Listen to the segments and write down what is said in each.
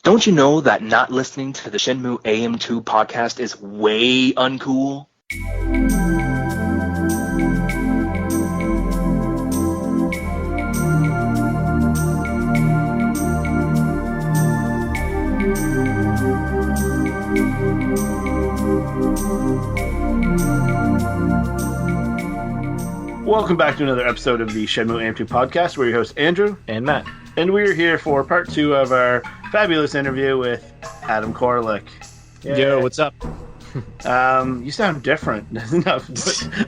Don't you know that not listening to the Shenmue AM2 podcast is way uncool? Welcome back to another episode of the Shenmue AM2 podcast. We're your hosts, Andrew and Matt. And we're here for part 2 of our fabulous interview with Adam Koralik. Yo, what's up? You sound different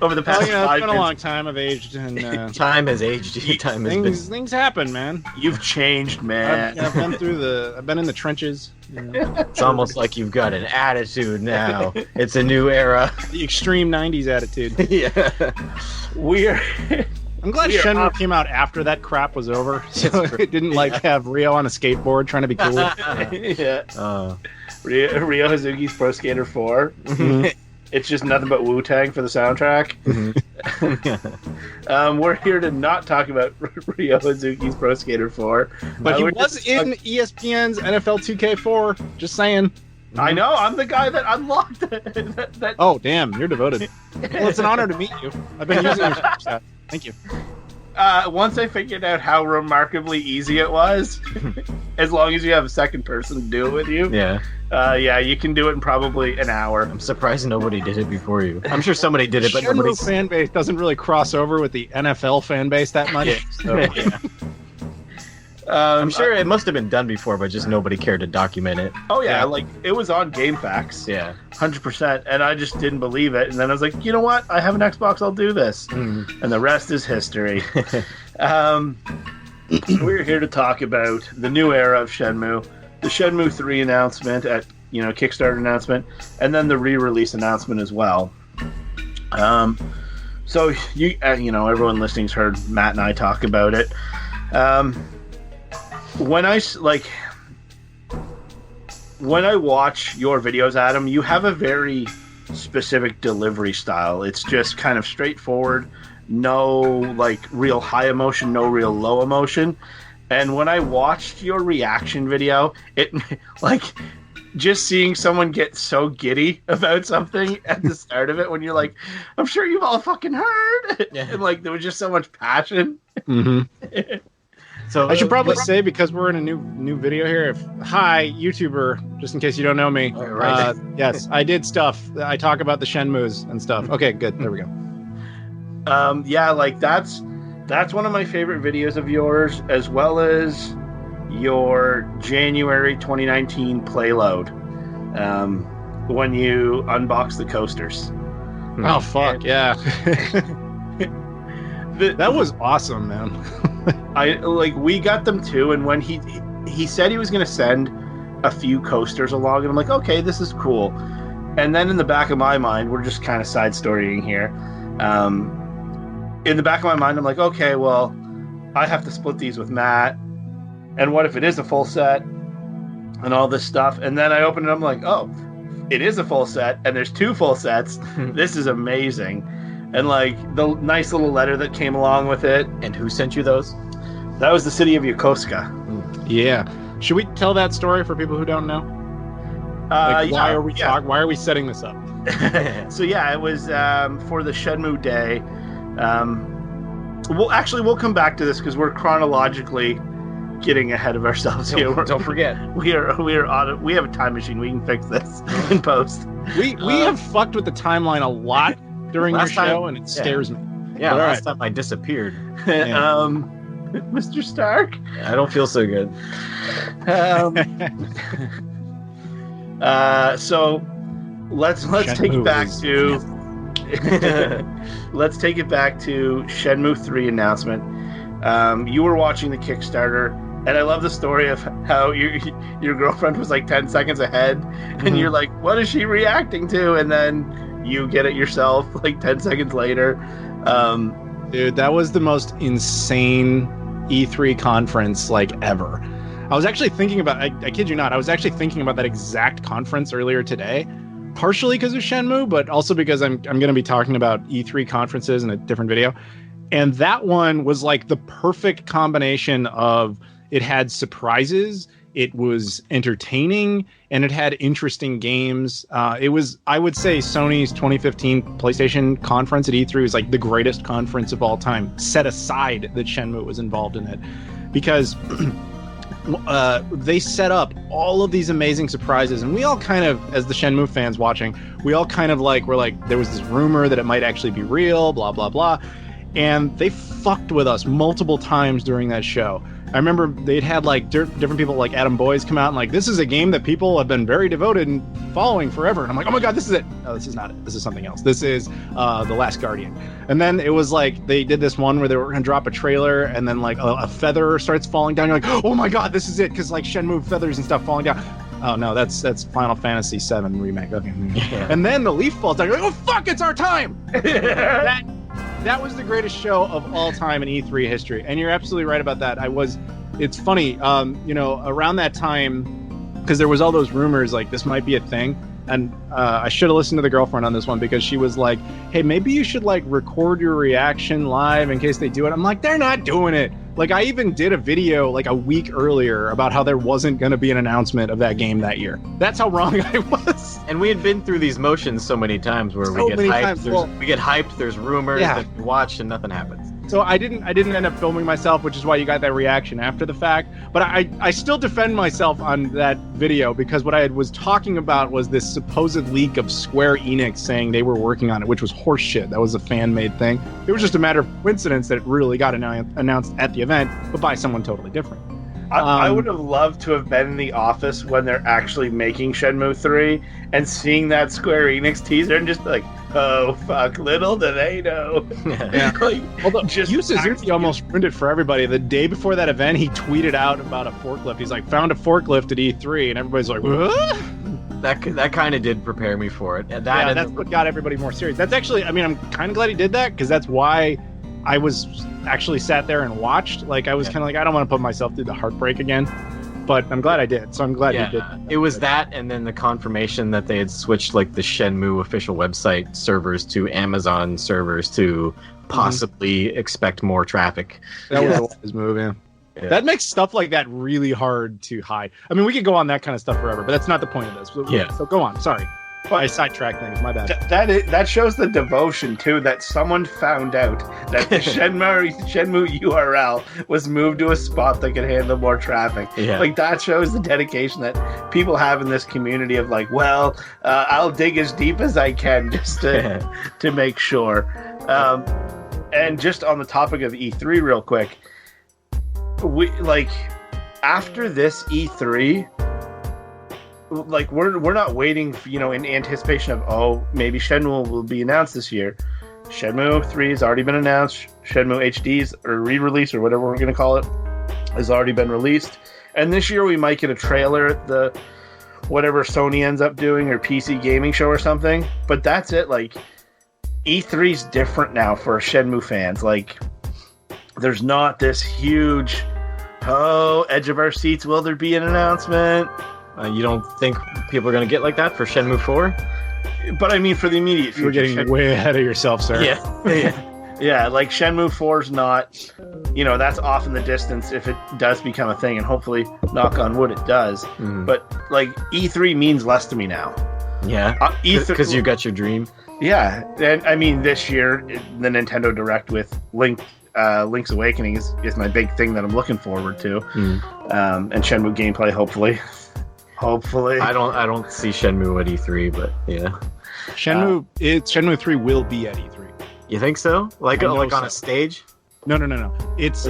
over the past 5 It's been minutes. a long time. I've aged, and Time has aged. things happen, man. You've changed, man. I've been in the trenches. You know. It's almost like you've got an attitude now. It's a new era. The extreme '90s attitude. Yeah. I'm glad Shenmue came out after that crap was over, so it didn't have Ryo on a skateboard trying to be cool. Yeah. Ryo Hazuki's Pro Skater 4. Mm-hmm. It's just nothing but Wu-Tang for the soundtrack. Mm-hmm. We're here to not talk about Ryo Hazuki's Pro Skater 4. But he was in ESPN's NFL 2K4. Just saying. I know. I'm the guy that unlocked that. Oh, damn. You're devoted. Well, it's an honor to meet you. I've been using your stat. Thank you. Once I figured out how remarkably easy it was, as long as you have a second person to do it with you, you can do it in probably an hour. I'm surprised nobody did it before you. I'm sure somebody did it, but nobody's... Shenmue fan base doesn't really cross over with the NFL fan base that much. Yeah. So. Yeah. I'm sure it must have been done before, but just nobody cared to document it. Oh yeah, like it was on GameFAQs. Yeah, 100%, and I just didn't believe it. And then I was like, you know what? I have an Xbox. I'll do this. And the rest is history. We're here to talk about the new era of Shenmue, the Shenmue 3 announcement at Kickstarter announcement, and then the re-release announcement as well. So everyone listening's heard Matt and I talk about it. When I watch your videos, Adam, you have a very specific delivery style. It's just kind of straightforward, no real high emotion, no real low emotion. And when I watched your reaction video, it just seeing someone get so giddy about something at the start of it, when you're like, I'm sure you've all fucking heard. Yeah. And there was just so much passion. Mm-hmm. So I should probably say, because we're in a new video here, hi YouTuber, just in case you don't know me. Right. Yes, I did stuff. I talk about the Shenmues and stuff. Okay, good. There we go. That's one of my favorite videos of yours, as well as your January 2019 playload, when you unbox the coasters. Oh fuck yeah. That was awesome, man. We got them too, and when he said he was going to send a few coasters along, and I'm like, okay, this is cool. And then in the back of my mind, we're just kind of side storying here. In the back of my mind, I'm like, okay, well, I have to split these with Matt, and what if it is a full set and all this stuff? And then I open it, I'm like, oh, it is a full set, and there's 2 full sets. This is amazing. And the nice little letter that came along with it. And who sent you those? That was the city of Yokosuka. Yeah. Should we tell that story for people who don't know? Why are we setting this up? So yeah, it was for the Shenmue Day. We'll come back to this because we're chronologically getting ahead of ourselves here. Don't forget, we are on it. We have a time machine. We can fix this in post. We have fucked with the timeline a lot during your show, and it scares me. Yeah, last time I disappeared. Mr. Stark? I don't feel so good. So let's take it back to let's take it back to Shenmue 3 announcement. You were watching the Kickstarter, and I love the story of how your girlfriend was 10 seconds ahead, and you're like, what is she reacting to? And then you get it yourself 10 seconds later. Dude, that was the most insane E3 conference ever. I was actually thinking about, I kid you not, I was actually thinking about that exact conference earlier today, partially because of Shenmue, but also because I'm going to be talking about E3 conferences in a different video. And that one was the perfect combination of, it had surprises, It was entertaining, and it had interesting games. It was, I would say, Sony's 2015 PlayStation conference at E3 was like the greatest conference of all time, set aside that Shenmue was involved in it. Because they set up all of these amazing surprises, and we all kind of, as the Shenmue fans watching, we all kind of like, we're like, there was this rumor that it might actually be real, blah, blah, blah. And they fucked with us multiple times during that show. I remember they'd had like different people like Adam Boyes come out and like, this is a game that people have been very devoted and following forever. And I'm like, oh my God, this is it. No, this is not it. This is something else. This is The Last Guardian. And then it was like, they did this one where they were going to drop a trailer and then like a feather starts falling down. You're like, oh my God, this is it. Cause like Shenmue feathers and stuff falling down. Oh no, that's Final Fantasy VII remake. Okay. Yeah. And then the leaf falls down. You're like, oh fuck, it's our time. That was the greatest show of all time in E3 history. And you're absolutely right about that. It's funny, around that time, because there was all those rumors like this might be a thing. And I should have listened to the girlfriend on this one, because she was like, hey, maybe you should like record your reaction live in case they do it. I'm like, they're not doing it. Like, I even did a video like a week earlier about how there wasn't going to be an announcement of that game that year. That's how wrong I was. And we had been through these motions so many times where we get hyped, there's rumors, that we watch, and nothing happens. So I didn't end up filming myself, which is why you got that reaction after the fact. But I still defend myself on that video, because what I was talking about was this supposed leak of Square Enix saying they were working on it, which was horseshit. That was a fan-made thing. It was just a matter of coincidence that it really got announced at the event, but by someone totally different. I would have loved to have been in the office when they're actually making Shenmue 3 and seeing that Square Enix teaser and just be like, oh, fuck, little do they know. Yeah. Like, although Yu Suzuki almost ruined it for everybody. The day before that event, he tweeted out about a forklift. He's like, found a forklift at E3, and everybody's like, what? That kind of did prepare me for it. That's what got everybody more serious. That's actually, I mean, I'm kind of glad he did that, because that's why I was actually sat there and watched. Like, I was kind of like, I don't want to put myself through the heartbreak again. But I'm glad I did. So I'm glad you did. It was that, and then the confirmation that they had switched like the Shenmue official website servers to Amazon servers to possibly expect more traffic. That was a wise move, yeah. That makes stuff like that really hard to hide. I mean, we could go on that kind of stuff forever, but that's not the point of this. So go on. Sorry. I sidetracked things. My bad. That shows the devotion too. That someone found out that the Shenmue URL was moved to a spot that could handle more traffic. Yeah. Like, that shows the dedication that people have in this community of like, well, I'll dig as deep as I can just to make sure. And just on the topic of E3, real quick, we like after this E3. Like, we're not waiting, in anticipation of, maybe Shenmue will be announced this year. Shenmue 3 has already been announced. Shenmue HD's or re-release, or whatever we're going to call it, has already been released. And this year we might get a trailer at the whatever Sony ends up doing, or PC gaming show or something. But that's it. Like, E3's different now for Shenmue fans. Like, there's not this huge, edge of our seats, will there be an announcement? You don't think people are going to get like that for Shenmue 4? But I mean, for the immediate future. You're getting way ahead of yourself, sir. Yeah, like Shenmue 4's not, that's off in the distance if it does become a thing, and hopefully, knock on wood, it does. But, like, E3 means less to me now. Yeah, because you got your dream. Yeah, and I mean, this year, the Nintendo Direct with Link's Awakening is my big thing that I'm looking forward to. And Shenmue gameplay, hopefully. I don't see Shenmue at E3, but yeah. Shenmue 3 will be at E3. You think so? Like on a stage? No. It's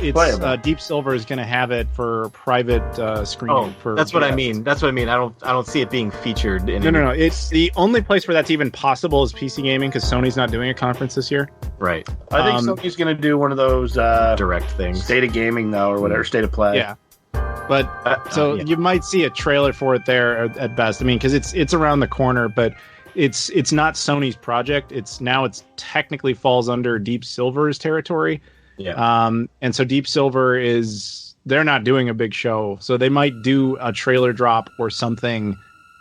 Deep Silver is going to have it for private screening. That's what I mean. I don't see it being featured in. No. It's the only place where that's even possible is PC gaming, because Sony's not doing a conference this year. Right. I think Sony's going to do one of those direct things, State of Gaming though, or whatever, State of Play. Yeah. But you might see a trailer for it there at best. I mean, because it's around the corner, but it's not Sony's project. It's technically falls under Deep Silver's territory. Yeah. And so Deep Silver they're not doing a big show, so they might do a trailer drop or something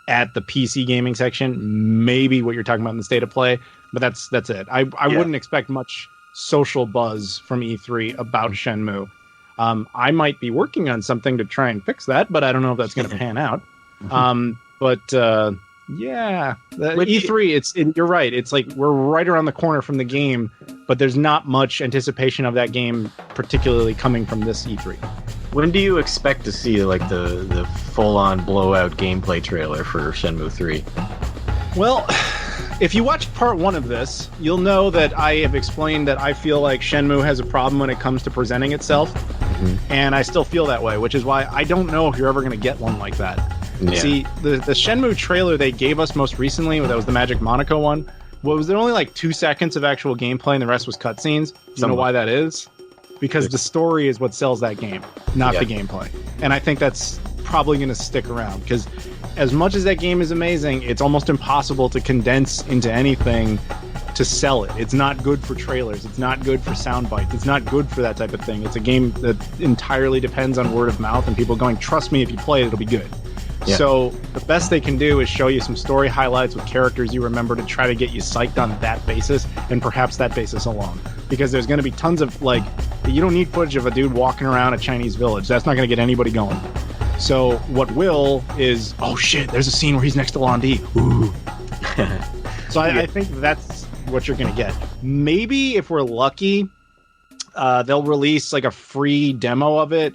at the PC gaming section. Maybe what you're talking about in the State of Play, but that's it. I wouldn't expect much social buzz from E3 about Shenmue. I might be working on something to try and fix that, but I don't know if that's going to pan out. Yeah, E3. You're right. It's like we're right around the corner from the game, but there's not much anticipation of that game, particularly coming from this E3. When do you expect to see like the full-on blowout gameplay trailer for Shenmue 3? Well, if you watch part 1 of this, you'll know that I have explained that I feel like Shenmue has a problem when it comes to presenting itself, and I still feel that way, which is why I don't know if you're ever going to get one like that. Yeah. See, the Shenmue trailer they gave us most recently, that was the Magic Monaco one, was there only like 2 seconds of actual gameplay and the rest was cutscenes? You know why that is? Because the story is what sells that game, not the gameplay. And I think that's probably going to stick around, because as much as that game is amazing, it's almost impossible to condense into anything to sell it. It's not good for trailers. It's not good for sound bites. It's not good for that type of thing. It's a game that entirely depends on word of mouth and people going, trust me, if you play it, it'll be good. Yeah. So the best they can do is show you some story highlights with characters you remember to try to get you psyched on that basis, and perhaps that basis alone. Because there's going to be tons of, like, you don't need footage of a dude walking around a Chinese village. That's not going to get anybody going. So what will is, oh shit, there's a scene where he's next to Londi. Ooh. So I think that's what you're going to get. Maybe if we're lucky, they'll release like a free demo of it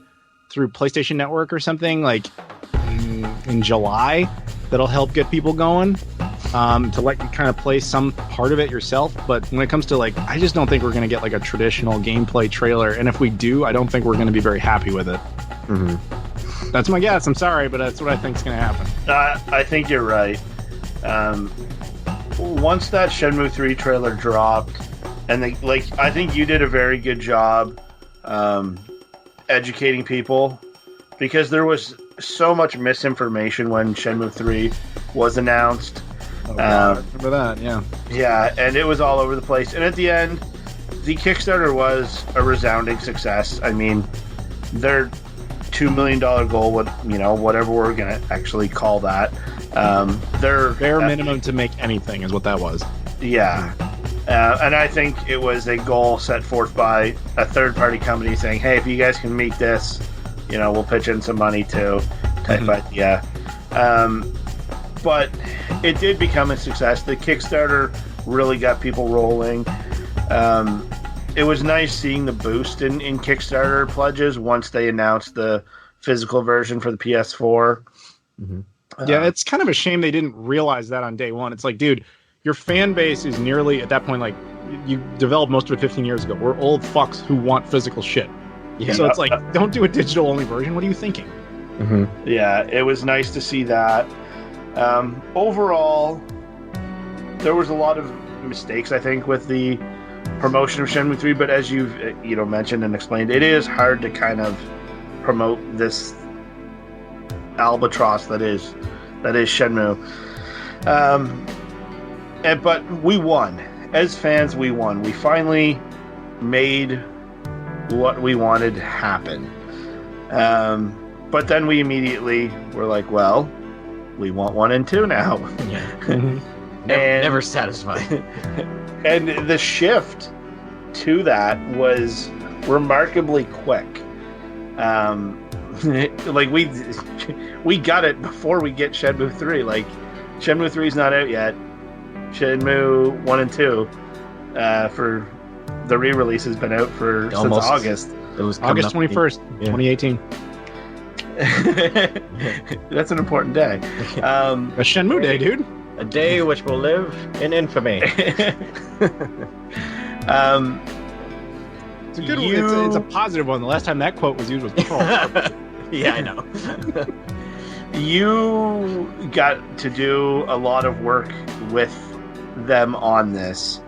through PlayStation Network or something, like in July, that'll help get people going, to let you kind of play some part of it yourself. But when it comes to, like, I just don't think we're going to get like a traditional gameplay trailer, and if we do, I don't think we're going to be very happy with it. That's my guess. I'm sorry, but that's what I think is going to happen. I think you're right. Once that Shenmue 3 trailer dropped, and I think you did a very good job educating people, because there was so much misinformation when Shenmue 3 was announced. Oh, God, I remember that, yeah. Yeah, and it was all over the place. And at the end, the Kickstarter was a resounding success. I mean, their $2 million goal, whatever we're going to actually call that. Their bare minimum to make anything is what that was. Yeah. And I think it was a goal set forth by a third-party company saying, hey, if you guys can meet this, we'll pitch in some money too, type idea. But it did become a success. The Kickstarter really got people rolling. It was nice seeing the boost in Kickstarter pledges once they announced the physical version for the PS4. Yeah, it's kind of a shame they didn't realize that on day one. It's like, dude, your fan base is nearly, at that point, like, you developed most of it 15 years ago. We're old fucks who want physical shit. Yeah. So it's like, don't do a digital-only version. What are you thinking? Yeah, it was nice to see that. Overall, there was a lot of mistakes, I think, with the promotion of Shenmue 3, but as you've mentioned and explained, it is hard to kind of promote this albatross that is Shenmue. But we won. As fans, we won. We finally made what we wanted happen. But then we immediately were like, well, we want 1 and 2 now. Never satisfied. And the shift to that was remarkably quick. Like we got it before we get Shenmue 3. Like, Shenmue 3 is not out yet. Shenmue 1 and 2 for the re-release has been out since August. It was August 21st, 2018. That's an important day. A Shenmue day, dude. A day which will live in infamy. It's a good one. It's a positive one. The last time that quote was used was Pearl. Yeah, I know. You got to do a lot of work with them on this.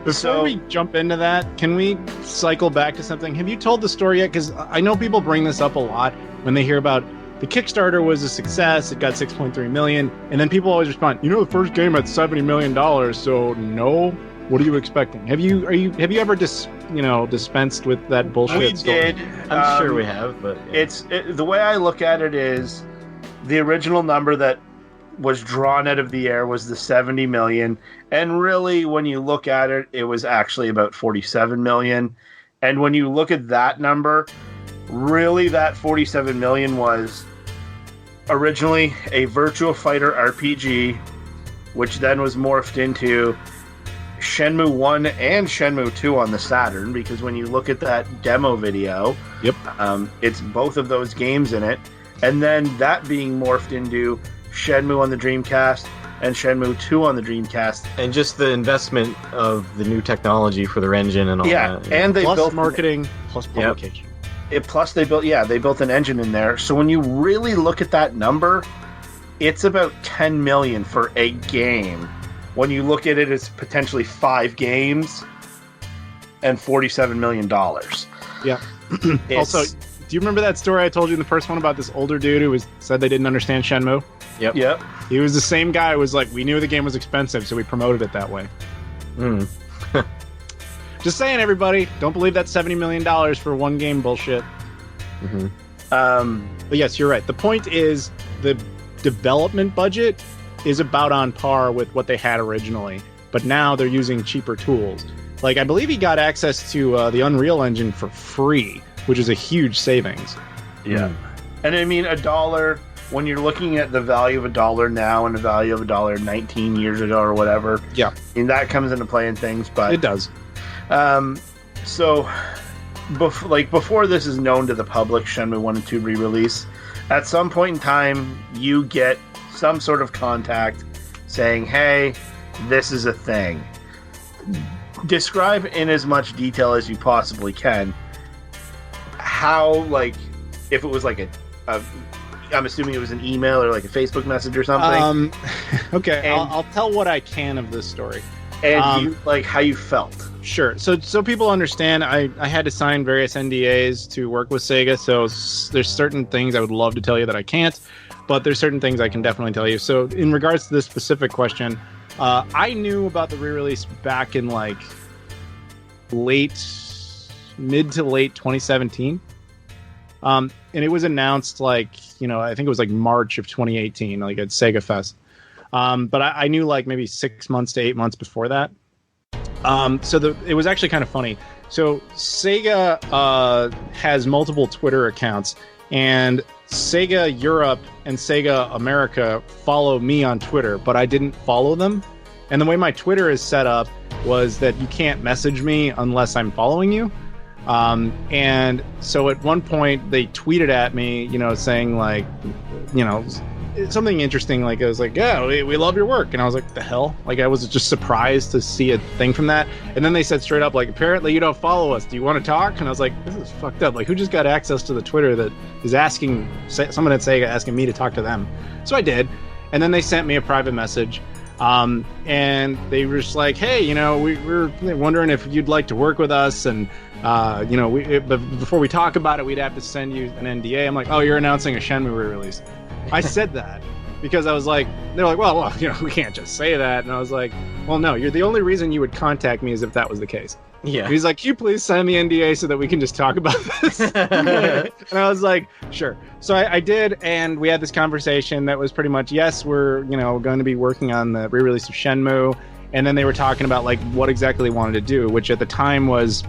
Before we jump into that, can we cycle back to something? Have you told the story yet? Because I know people bring this up a lot when they hear about the Kickstarter was a success. It got 6.3 million, and then people always respond, the first game had $70 million, so no. What are you expecting? Have you ever dispensed with that bullshit? We did. I'm sure we have, but the way I look at it is the original number that was drawn out of the air was the 70 million, and really when you look at it, it was actually about 47 million. And when you look at that number, really that 47 million was originally a Virtua Fighter RPG, which then was morphed into Shenmue 1 and Shenmue 2 on the Saturn, because when you look at that demo video, Yep. It's both of those games in it. And then that being morphed into Shenmue on the Dreamcast and Shenmue 2 on the Dreamcast. And just the investment of the new technology for their engine and all that. And they Plus built marketing, plus publication. plus they built an engine in there. So when you really look at that number, it's about 10 million for a game. When you look at it, it's potentially 5 games and $47 million. Yeah. Also, do you remember that story I told you in the first one about this older dude who said they didn't understand Shenmue? Yep. He was the same guy who was like, we knew the game was expensive, so we promoted it that way. Just saying, everybody, don't believe that $70 million for one game bullshit. But yes, you're right. The point is the development budget is about on par with what they had originally, but now they're using cheaper tools. Like, I believe he got access to the Unreal Engine for free, which is a huge savings. Yeah. And I mean, $1, when you're looking at the value of $1 now and the value of $1 19 years ago or whatever, Yeah. and that comes into play in things, but It does. So, before this is known to the public, Shenmue 1 and 2 re-release, at some point in time, you get some sort of contact saying, hey, this is a thing. Describe in as much detail as you possibly can how, like, if it was like I'm assuming it was an email or like a Facebook message or something. Okay, And- I'll tell what I can of this story. And you, like, how you felt. Sure. So people understand, I had to sign various NDAs to work with Sega, so there's certain things I would love to tell you that I can't, but there's certain things I can definitely tell you. So in regards to this specific question, I knew about the re-release back in like mid to late 2017. And it was announced like, I think it was like March of 2018, like at Sega Fest. But I knew like maybe 6 months to 8 months before that. It was actually kind of funny. So Sega has multiple Twitter accounts, and Sega Europe and Sega America follow me on Twitter, but I didn't follow them. And the way my Twitter is set up was that you can't message me unless I'm following you. And so at one point they tweeted at me, saying like, something interesting. Like, I was like, yeah, we love your work. And I was like, the hell? Like, I was just surprised to see a thing from that. And then they said straight up, like, apparently you don't follow us. Do you want to talk? And I was like, this is fucked up. Like, who just got access to the Twitter that is asking someone at Sega asking me to talk to them? So I did. And then they sent me a private message. And they were just like, hey, we're wondering if you'd like to work with us. And, but before we talk about it, we'd have to send you an NDA. I'm like, oh, you're announcing a Shenmue re-release. I said that because I was like, they're like, well, we can't just say that. And I was like, well, no, you're the only reason you would contact me is if that was the case. Yeah. And he's like, can you please sign the NDA so that we can just talk about this? And I was like, sure. So I did, and we had this conversation that was pretty much, yes, we're, going to be working on the re-release of Shenmue. And then they were talking about like what exactly they wanted to do, which at the time was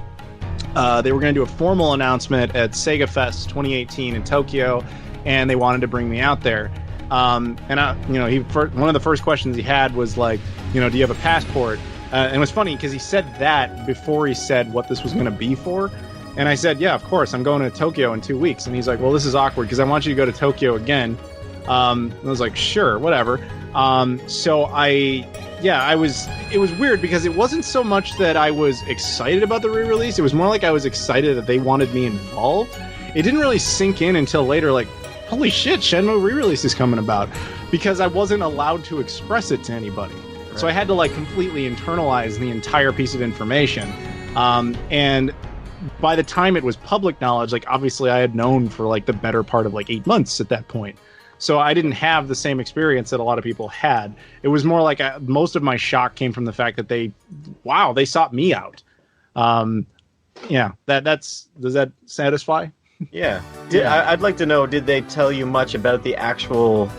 they were going to do a formal announcement at Sega Fest 2018 in Tokyo, and they wanted to bring me out there. And one of the first questions he had was like, do you have a passport? And it was funny because he said that before he said what this was going to be for. And I said, yeah, of course, I'm going to Tokyo in 2 weeks. And he's like, well, this is awkward because I want you to go to Tokyo again. And I was like, sure, whatever. It was weird because it wasn't so much that I was excited about the re-release. It was more like I was excited that they wanted me involved. It didn't really sink in until later, like, holy shit, Shenmue re-release is coming about, because I wasn't allowed to express it to anybody. Right. So I had to like completely internalize the entire piece of information. And by the time it was public knowledge, like obviously I had known for like the better part of like 8 months at that point. So I didn't have the same experience that a lot of people had. It was more like most of my shock came from the fact that they sought me out. Does that satisfy? Yeah. I'd like to know, did they tell you much about the actual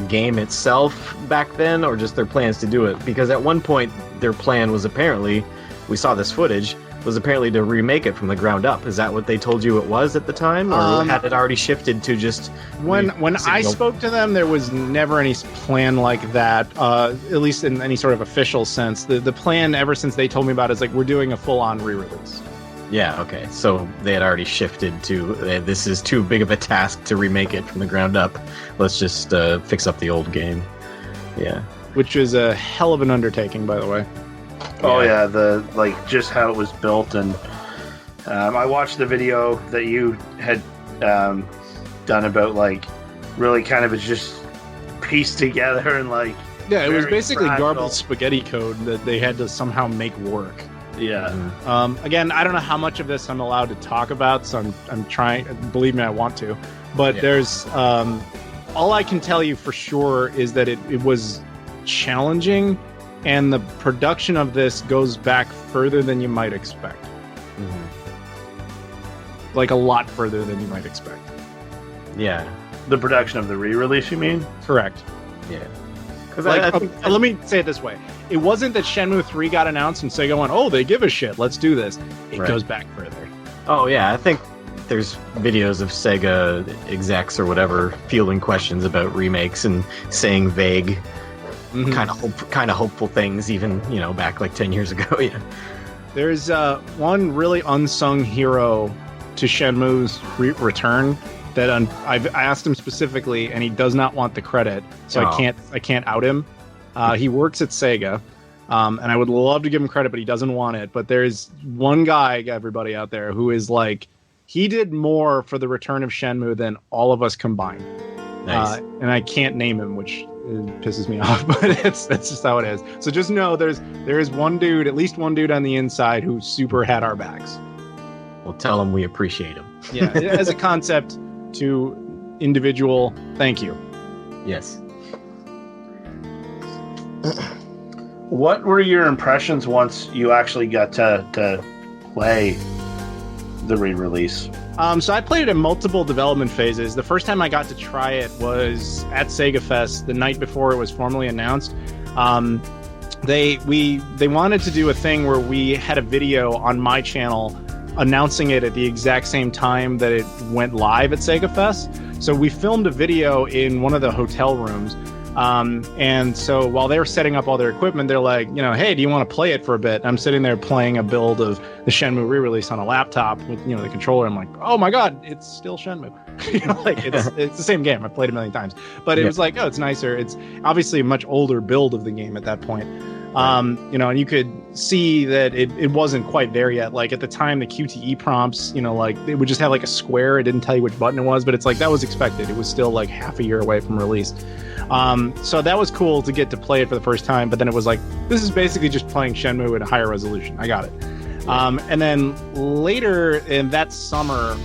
game itself back then, or just their plans to do it? Because at one point, their plan was apparently, we saw this footage, was apparently to remake it from the ground up. Is that what they told you it was at the time, or had it already shifted to just when I spoke to them? There was never any plan like that, at least in any sort of official sense. The plan ever since they told me about it is like we're doing a full-on re-release. Yeah, okay. So they had already shifted to this is too big of a task to remake it from the ground up. Let's just fix up the old game. Yeah. Which is a hell of an undertaking, by the way. Oh yeah, the just how it was built, and I watched the video that you had done about really kind of it's just pieced together and yeah, it was basically fragile. garbled spaghetti code that they had to somehow make work. Yeah. Again, I don't know how much of this I'm allowed to talk about, so I'm trying. Believe me, I want to. But there's all I can tell you for sure is that it was challenging, and the production of this goes back further than you might expect. Like a lot further than you might expect. Yeah. The production of the re-release, you mean? Correct. Yeah. Let me say it this way. It wasn't that Shenmue 3 got announced and Sega went, oh, they give a shit, let's do this. It goes back further. Oh, yeah, I think there's videos of Sega execs or whatever fielding questions about remakes and saying vague, kind of hopeful things, even, back 10 years ago. Yeah. There's one really unsung hero to Shenmue's return that I asked him specifically, and he does not want the credit, so I can't out him. He works at Sega, and I would love to give him credit, but he doesn't want it. But there's one guy, everybody out there, who is he did more for the return of Shenmue than all of us combined. Nice. And I can't name him, which pisses me off, but that's just how it is. So just know there is one dude, at least one dude on the inside who super had our backs. We'll tell him we appreciate him. Yeah, as a concept to individual, thank you. Yes. What were your impressions once you actually got to play the re-release? So I played it in multiple development phases. The first time I got to try it was at Sega Fest the night before it was formally announced. They wanted to do a thing where we had a video on my channel announcing it at the exact same time that it went live at Sega Fest. So we filmed a video in one of the hotel rooms. And so while they were setting up all their equipment, they're like, hey, do you want to play it for a bit? And I'm sitting there playing a build of the Shenmue re-release on a laptop with, the controller. I'm like, oh my God, it's still Shenmue. It's the same game. I've played it a million times, but it was like, oh, it's nicer. It's obviously a much older build of the game at that point. And you could see that it wasn't quite there yet. Like at the time, the QTE prompts, it would just have a square. It didn't tell you which button it was, but it's that was expected. It was still half a year away from release. So that was cool to get to play it for the first time, but then it was this is basically just playing Shenmue at a higher resolution. I got it. And then later in that summer,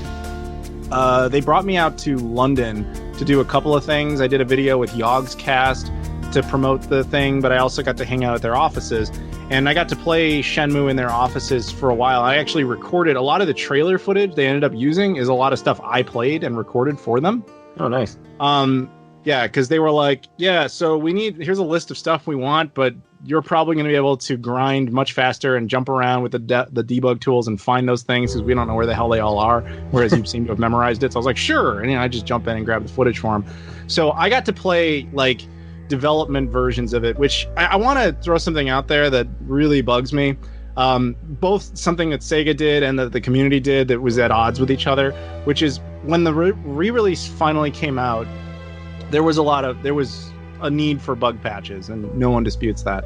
they brought me out to London to do a couple of things. I did a video with Yogg's Cast to promote the thing, but I also got to hang out at their offices, and I got to play Shenmue in their offices for a while. I actually recorded a lot of the trailer footage they ended up using is a lot of stuff I played and recorded for them. Oh, nice. Yeah, because they were like, so here's a list of stuff we want, but you're probably going to be able to grind much faster and jump around with the debug tools and find those things because we don't know where the hell they all are, whereas you seem to have memorized it. So I was like, sure. And I just jump in and grab the footage for them. So I got to play development versions of it, which I want to throw something out there that really bugs me. Both something that Sega did and that the community did that was at odds with each other, which is when the re-release finally came out, there was a need for bug patches, and no one disputes that.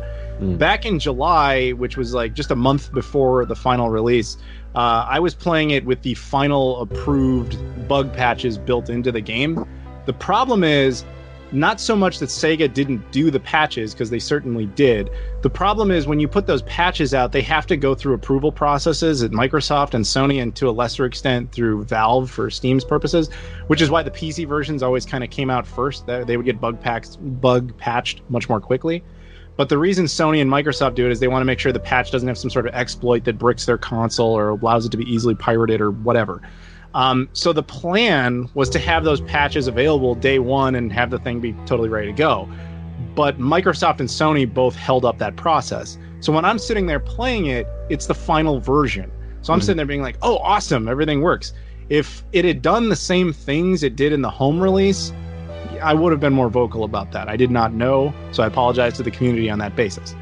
Back in July, which was just a month before the final release, I was playing it with the final approved bug patches built into the game. The problem is not so much that Sega didn't do the patches, because they certainly did. The problem is when you put those patches out, they have to go through approval processes at Microsoft and Sony, and to a lesser extent through Valve for Steam's purposes, which is why the PC versions always kind of came out first. They would get bug patched much more quickly. But the reason Sony and Microsoft do it is they want to make sure the patch doesn't have some sort of exploit that bricks their console or allows it to be easily pirated or whatever. So the plan was to have those patches available day one and have the thing be totally ready to go. But Microsoft and Sony both held up that process. So when I'm sitting there playing it, it's the final version. So I'm sitting there being like, oh, awesome, everything works. If it had done the same things it did in the home release, I would have been more vocal about that. I did not know, so I apologize to the community on that basis.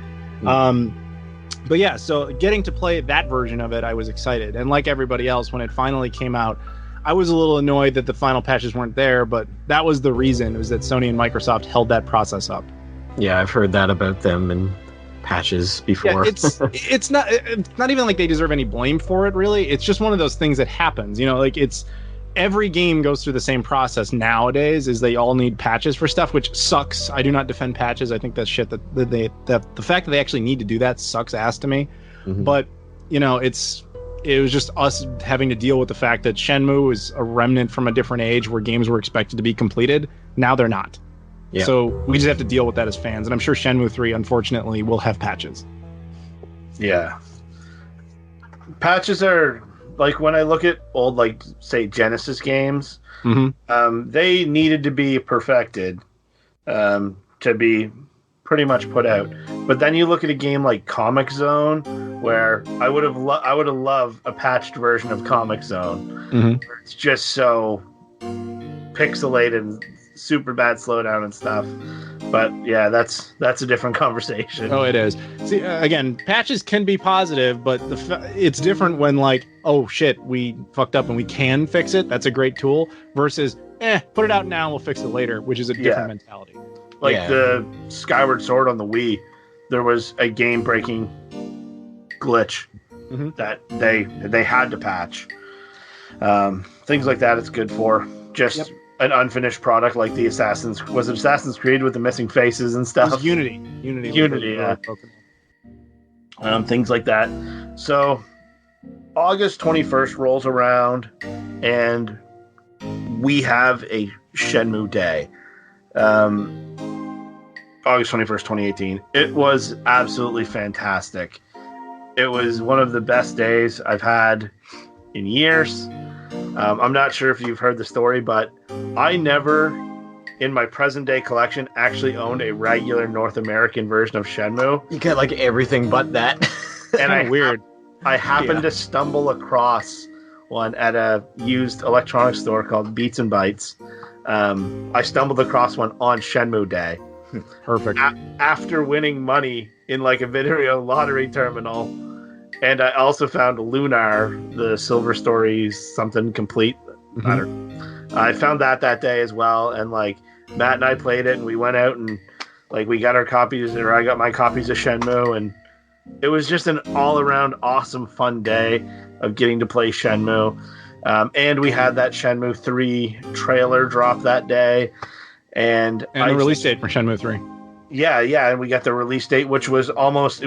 But yeah, so getting to play that version of it, I was excited. And like everybody else, when it finally came out, I was a little annoyed that the final patches weren't there, but that was the reason, was that Sony and Microsoft held that process up. Yeah, I've heard that about them and patches before. Yeah, it's not even like they deserve any blame for it, really. It's just one of those things that happens. You know, like every game goes through the same process nowadays, is they all need patches for stuff, which sucks. I do not defend patches. I think that's shit that the fact that they actually need to do that sucks ass to me. But, you know, it was just us having to deal with the fact that Shenmue is a remnant from a different age where games were expected to be completed. Now they're not. Yeah. So we just have to deal with that as fans. And I'm sure Shenmue 3, unfortunately, will have patches. Yeah. Patches are, like, when I look at old, like, say, Genesis games, they needed to be perfected to be pretty much put out. But then you look at a game like Comic Zone, where I would have loved a patched version of Comic Zone. Where it's just so pixelated and super bad slowdown and stuff. But yeah, that's a different conversation. Oh, it is. See, again, patches can be positive, but it's different when, like, oh shit, we fucked up and we can fix it. That's a great tool. Versus, put it out now and we'll fix it later, which is a different mentality. Like the Skyward Sword on the Wii, there was a game-breaking glitch that they had to patch. Things like that, it's good for. Just an unfinished product like the Assassin's Creed with the missing faces and stuff. It was Unity, yeah. Things like that. So August 21st rolls around, and we have a Shenmue Day. August 21st, 2018. It was absolutely fantastic. It was one of the best days I've had in years. I'm not sure if you've heard the story, but I never, in my present day collection, actually owned a regular North American version of Shenmue. You get like everything but that. And I happened Yeah. to stumble across one at a used electronics store called Beats and Bytes. I stumbled across one on Shenmue Day. Perfect. After winning money in like a video lottery terminal. And I also found Lunar, the Silver Stories something complete. I found that day as well, and like Matt and I played it, and we went out and like we got our copies, or I got my copies of Shenmue, and it was just an all-around awesome fun day of getting to play Shenmue. And we had that Shenmue 3 trailer drop that day, and a release date for Shenmue 3. Yeah, and we got the release date, which was it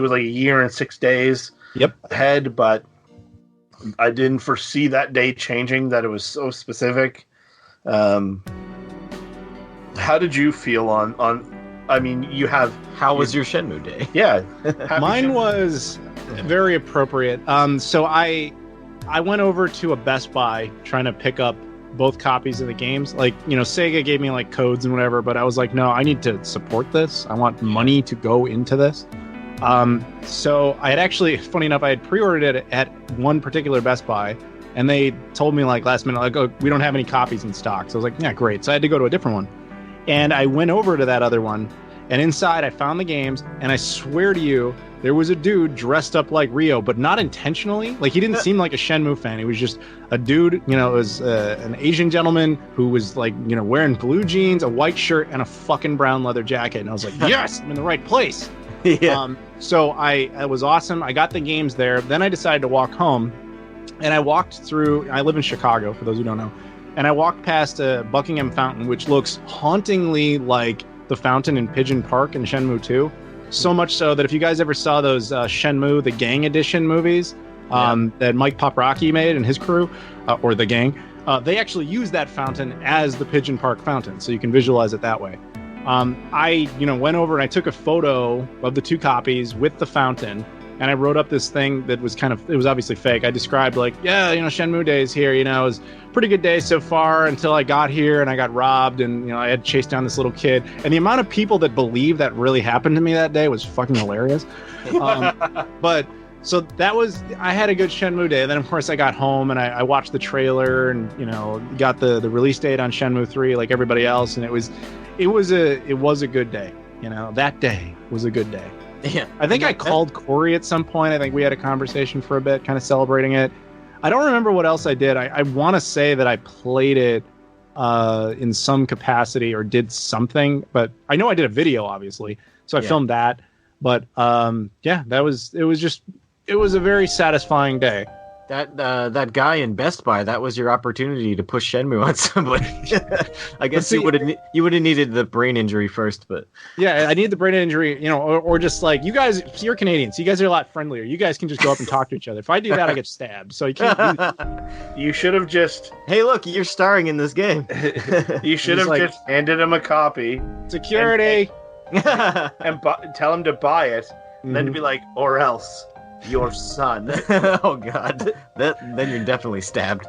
was like a year and 6 days ahead, but I didn't foresee that day changing, that it was so specific. How did you feel on I mean, you have... How was your Shenmue Day? Yeah. Mine was very appropriate. So I went over to a Best Buy trying to pick up both copies of the games. Like, you know, Sega gave me like codes and whatever, but I was like, no, I need to support this. I want money to go into this. So I had actually, funny enough, I had pre-ordered it at one particular Best Buy, and they told me like last minute, like, oh, we don't have any copies in stock. So I was like, yeah, great. So I had to go to a different one. And I went over to that other one, and inside I found the games, and I swear to you, there was a dude dressed up like Ryo, but not intentionally. Like, he didn't seem like a Shenmue fan. He was just a dude, you know, it was an Asian gentleman who was like, you know, wearing blue jeans, a white shirt, and a fucking brown leather jacket. And I was like, yes, I'm in the right place. Yeah. So it was awesome. I got the games there. Then I decided to walk home, and I walked through, I live in Chicago, for those who don't know, and I walked past Buckingham Fountain, which looks hauntingly like the fountain in Pigeon Park in Shenmue 2. So much so that if you guys ever saw those Shenmue, the Gang Edition movies that Mike Paprocki made and his crew, or the gang, they actually use that fountain as the Pigeon Park fountain, so you can visualize it that way. I went over and I took a photo of the two copies with the fountain, and I wrote up this thing that was it was obviously fake. I described like, yeah, Shenmue Day is here, it was a pretty good day so far until I got here and I got robbed, and I had chased down this little kid. And the amount of people that believe that really happened to me that day was fucking hilarious. But So I had a good Shenmue day. Then of course I got home and I watched the trailer and got the release date on Shenmue 3 like everybody else, and it was a good day. That day was a good day. Yeah, I think I called Corey at some point. I think we had a conversation for a bit, kind of celebrating it. I don't remember what else I did. I want to say that I played it in some capacity or did something, but I know I did a video, obviously. So I filmed that. But it was a very satisfying day. That guy in Best Buy, that was your opportunity to push Shenmue on somebody. I guess you would have needed the brain injury first, but yeah, I need the brain injury, or just like you guys, you're Canadians, you guys are a lot friendlier. You guys can just go up and talk to each other. If I do that, I get stabbed. So you can't do that. You should have just. Hey, look, you're starring in this game. You should have just handed him a copy. Security. And tell him to buy it, and then to be like, or else. Your son. Oh God, then you're definitely stabbed.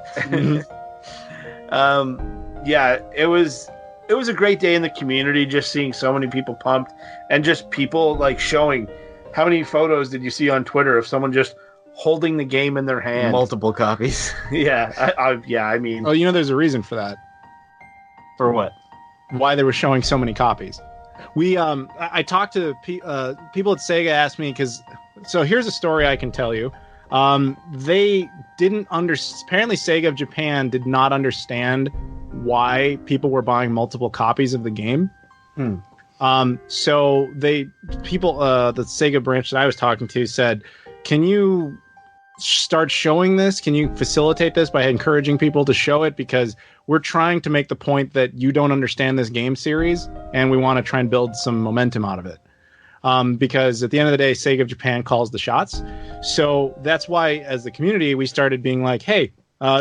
Yeah, it was a great day in the community, just seeing so many people pumped, and just people like showing. How many photos did you see on Twitter of someone just holding the game in their hand? Multiple copies. Yeah, I mean. Oh, there's a reason for that. For what? Why they were showing so many copies. I talked to people at Sega. Asked me because. So here's a story I can tell you. They didn't apparently Sega of Japan did not understand why people were buying multiple copies of the game. So the Sega branch that I was talking to said, can you start showing this? Can you facilitate this by encouraging people to show it? Because we're trying to make the point that you don't understand this game series, and we want to try and build some momentum out of it. Because at the end of the day, Sega of Japan calls the shots. So that's why, as the community, we started being like, hey,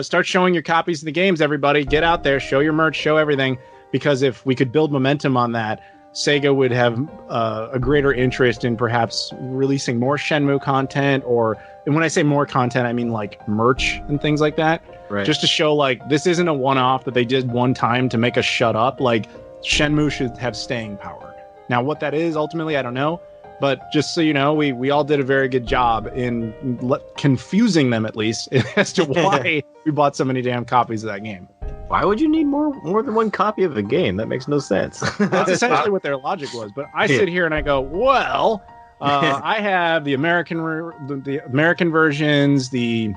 start showing your copies of the games, everybody. Get out there, show your merch, show everything. Because if we could build momentum on that, Sega would have a greater interest in perhaps releasing more Shenmue content, and when I say more content, I mean like merch and things like that. Right. Just to show like this isn't a one-off that they did one time to make us shut up. Like Shenmue should have staying power. Now, what that is, ultimately, I don't know. But just so you know, we all did a very good job in confusing them, at least, as to why we bought so many damn copies of that game. Why would you need more than one copy of a game? That makes no sense. That's essentially what their logic was. But I sit here and I go, well, I have the American versions, the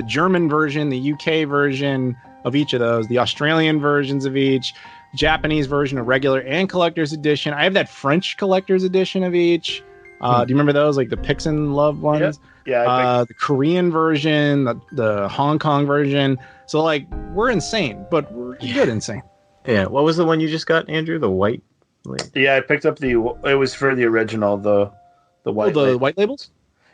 German version, the UK version of each of those, the Australian versions of each, Japanese version of regular and collector's edition. I have that French collector's edition of each. Do you remember those, like the Pixin Love ones? Yeah. The Korean version, the Hong Kong version. So like we're insane, but we're good insane. Yeah. What was the one you just got, Andrew? The white. Yeah, I picked up it was for the original, the white. The white labels.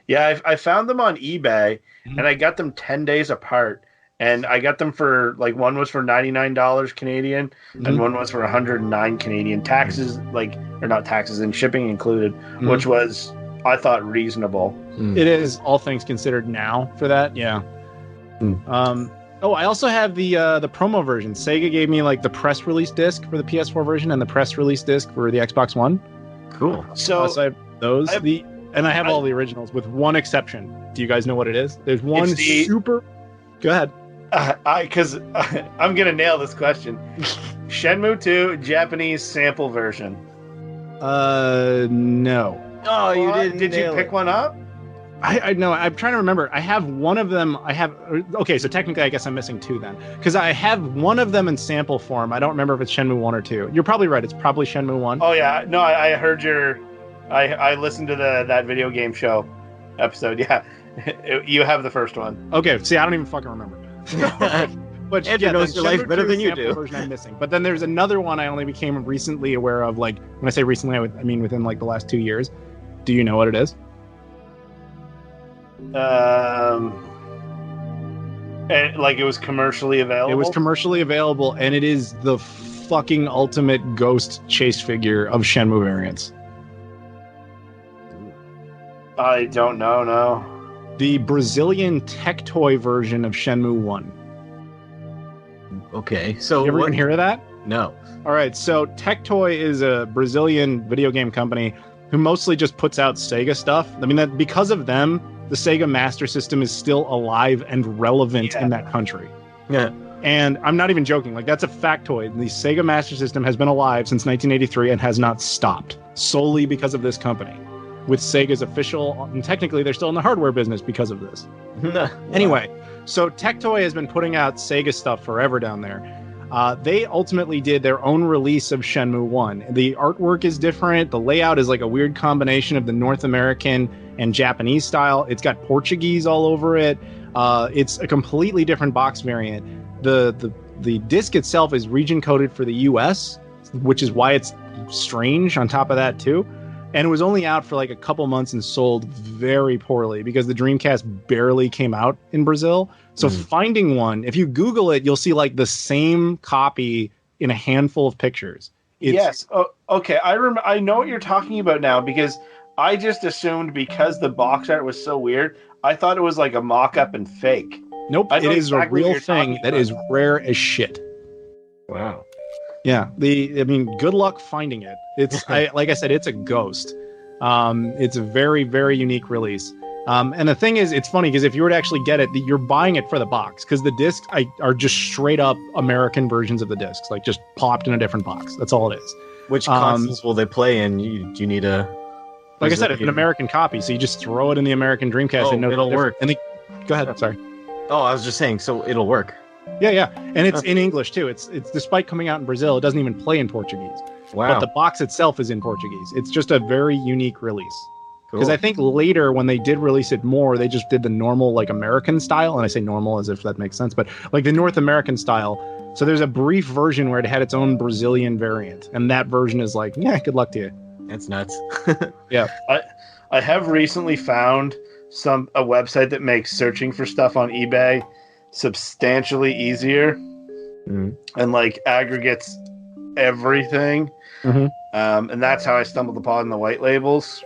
Yeah, I found them on eBay, and I got them 10 days apart. And I got them for, like, one was for $99 Canadian, and one was for 109 Canadian. Taxes, or not taxes, and shipping included, which was, I thought, reasonable. It is, all things considered now for that, yeah. I also have the promo version. Sega gave me, like, the press release disc for the PS4 version and the press release disc for the Xbox One. Cool. So I have those. I have all the originals, with one exception. Do you guys know what it is? There's one super... Go ahead. Because I'm going to nail this question. Shenmue 2 Japanese sample version. No. Oh, you didn't. Did you pick one up? I know. I'm trying to remember. I have one of them. Okay, so technically I guess I'm missing two then. Because I have one of them in sample form. I don't remember if it's Shenmue 1 or 2. You're probably right. It's probably Shenmue 1. Oh, yeah. No, I heard I listened to that video game show episode. Yeah. You have the first one. Okay, see, I don't even fucking remember. But Andrew knows your life better than you do. Version I'm missing. But then there's another one I only became recently aware of. Like when I say recently, I mean within like the last 2 years. Do you know what it is? Like it was commercially available. It was commercially available, and it is the fucking ultimate ghost chase figure of Shenmue variants. I don't know. No. The Brazilian tech toy version of Shenmue 1. Okay, so you ever even hear of that? No. All right, so Tech Toy is a Brazilian video game company who mostly just puts out Sega stuff. I mean, that because of them, the Sega Master System is still alive and relevant in that country. Yeah. And I'm not even joking. Like, that's a factoid. The Sega Master System has been alive since 1983 and has not stopped, solely because of this company. With Sega's official, and technically they're still in the hardware business because of this. Anyway, so Tectoy has been putting out Sega stuff forever down there. They ultimately did their own release of Shenmue 1. The artwork is different. The layout is like a weird combination of the North American and Japanese style. It's got Portuguese all over it. It's a completely different box variant. The disc itself is region coded for the US, which is why it's strange on top of that too. And it was only out for like a couple months and sold very poorly because the Dreamcast barely came out in Brazil. So finding one, if you Google it, you'll see like the same copy in a handful of pictures. Yes. Oh, okay. I know what you're talking about now because I just assumed because the box art was so weird, I thought it was like a mock-up and fake. Nope. It is exactly a real thing that is rare as shit. Wow. Yeah. Good luck finding it. It's like I said, it's a ghost. It's a very, very unique release. And the thing is, it's funny because if you were to actually get it, you're buying it for the box because the discs are just straight up American versions of the discs, like just popped in a different box. That's all it is. Which consoles will they play in? Do you need a... Like I said, it's an American copy, so you just throw it in the American Dreamcast and it'll work. Go ahead. Sorry. Oh, I was just saying, so it'll work. Yeah. And it's in English too. It's despite coming out in Brazil, it doesn't even play in Portuguese. Wow. But the box itself is in Portuguese. It's just a very unique release. Because Cool. I think later when they did release it more, they just did the normal like American style. And I say normal as if that makes sense, but like the North American style. So there's a brief version where it had its own Brazilian variant. And that version is like, yeah, good luck to you. That's nuts. Yeah. I have recently found a website that makes searching for stuff on eBay substantially easier and like aggregates everything. And that's how I stumbled upon the white labels.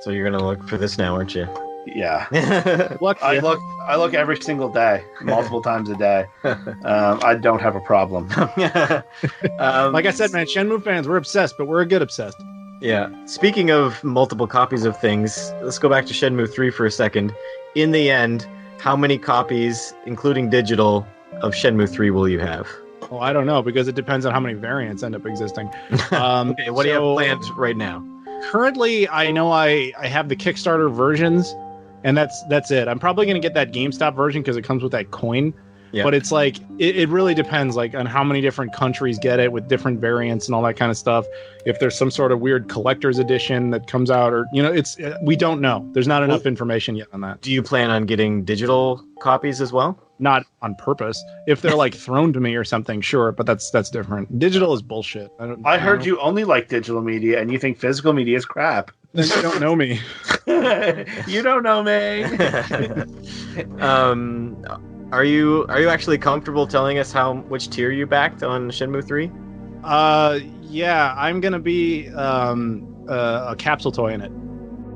So you're gonna look for this now, aren't you? Yeah. I look every single day, multiple times a day. I don't have a problem. like I said, man, Shenmue fans, we're obsessed, but we're a good obsessed. Yeah. Speaking of multiple copies of things, let's go back to Shenmue 3 for a second. In the end, how many copies, including digital, of Shenmue 3 will you have? Well, I don't know, because it depends on how many variants end up existing. Okay, what do you have planned right now? Currently, I know I have the Kickstarter versions, and that's it. I'm probably going to get that GameStop version because it comes with that coin. Yeah. But it's like it really depends like on how many different countries get it with different variants and all that kind of stuff. If there's some sort of weird collector's edition that comes out, or we don't know. There's not enough information yet on that. Do you plan on getting digital copies as well? Not on purpose. If they're like thrown to me or something, sure, but that's different. Digital is bullshit. I heard you only like digital media and you think physical media is crap. Then you don't know me. You don't know me. Are you actually comfortable telling us which tier you backed on Shenmue 3? Yeah, I'm gonna be a capsule toy in it.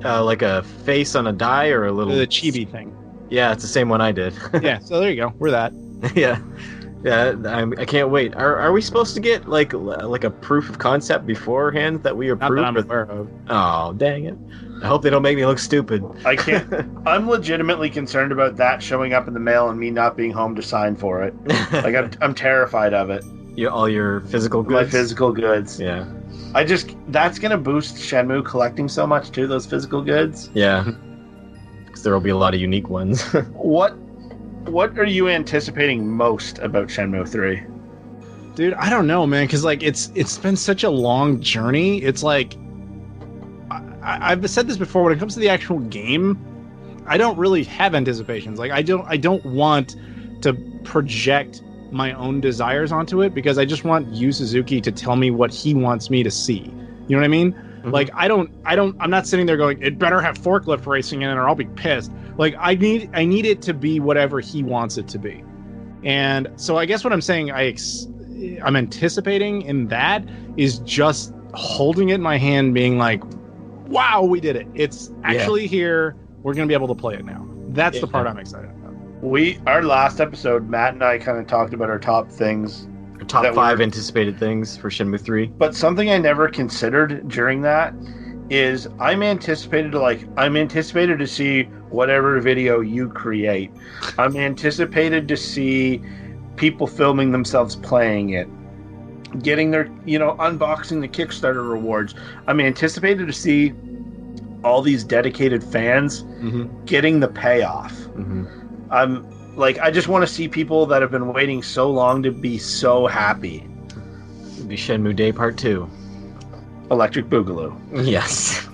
Like a face on a die or a little... The chibi thing. Yeah, it's the same one I did. Yeah, so there you go. We're that. Yeah, I can't wait. Are we supposed to get like a proof of concept beforehand that we approve? Not that I'm aware of. Oh, dang it. I hope they don't make me look stupid. I can't. I'm legitimately concerned about that showing up in the mail and me not being home to sign for it. Like I'm terrified of it. All your physical goods? My physical goods. Yeah. That's going to boost Shenmue collecting so much too, those physical goods. Yeah. Because there will be a lot of unique ones. What are you anticipating most about Shenmue 3? Dude, I don't know, man, because like it's been such a long journey. It's like I've said this before. When it comes to the actual game, I don't really have anticipations. Like I don't want to project my own desires onto it because I just want Yu Suzuki to tell me what he wants me to see. You know what I mean? Mm-hmm. Like I'm not sitting there going, it better have forklift racing in it or I'll be pissed. Like I need it to be whatever he wants it to be. And so I guess what I'm saying I'm anticipating in that is just holding it in my hand being like, wow, we did it. It's actually here. We're going to be able to play it now. That's the part I'm excited about. Our last episode, Matt and I kind of talked about our top things. Our top 5 anticipated things for Shenmue 3. But something I never considered during that is I'm anticipated to see whatever video you create. I'm anticipated to see people filming themselves playing it, getting their, unboxing the Kickstarter rewards. I'm anticipated to see all these dedicated fans getting the payoff. I just want to see people that have been waiting so long to be so happy. It'll be Shenmue Day Part 2. Electric Boogaloo. Yes.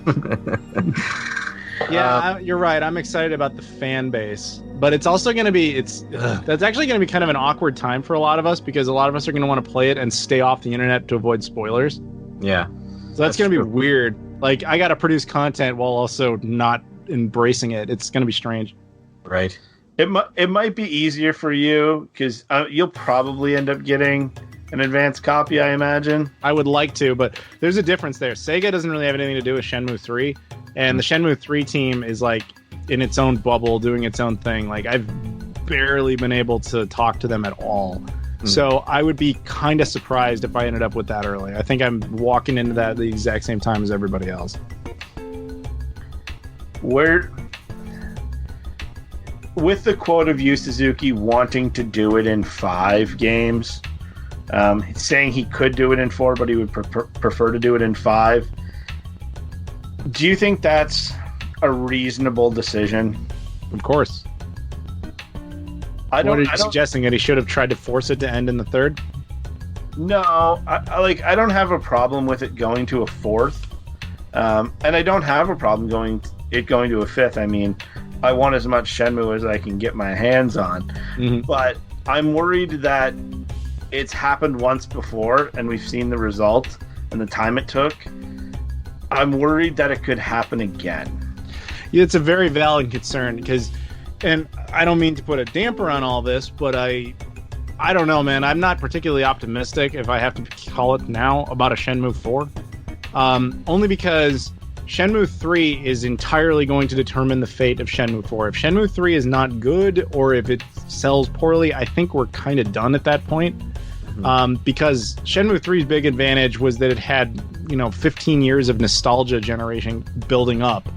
Yeah, you're right. I'm excited about the fan base, but it's also going to be that's actually going to be kind of an awkward time for a lot of us, because a lot of us are going to want to play it and stay off the internet to avoid spoilers. Yeah. So that's going to be weird. Like, I got to produce content while also not embracing it. It's going to be strange. Right. It might be easier for you because you'll probably end up getting an advanced copy, I imagine. I would like to, but there's a difference there. Sega doesn't really have anything to do with Shenmue 3, and the Shenmue 3 team is like in its own bubble, doing its own thing. Like, I've barely been able to talk to them at all. So I would be kind of surprised if I ended up with that early. I think I'm walking into that the exact same time as everybody else. With the quote of Yu Suzuki wanting to do it in 5 games, saying he could do it in 4, but he would prefer to do it in 5. Do you think that's a reasonable decision? Of course. What are you suggesting? That he should have tried to force it to end in the 3rd? No, I don't have a problem with it going to a 4th, and I don't have a problem going to a 5th. I mean, I want as much Shenmue as I can get my hands on, but I'm worried that it's happened once before and we've seen the result and the time it took. I'm worried that it could happen again. Yeah, it's a very valid concern, and I don't mean to put a damper on all this, but I don't know, man. I'm not particularly optimistic, if I have to call it now, about a Shenmue 4. Only because Shenmue 3 is entirely going to determine the fate of Shenmue 4. If Shenmue 3 is not good, or if it sells poorly, I think we're kind of done at that point. Because Shenmue 3's big advantage was that it had, 15 years of nostalgia generation building up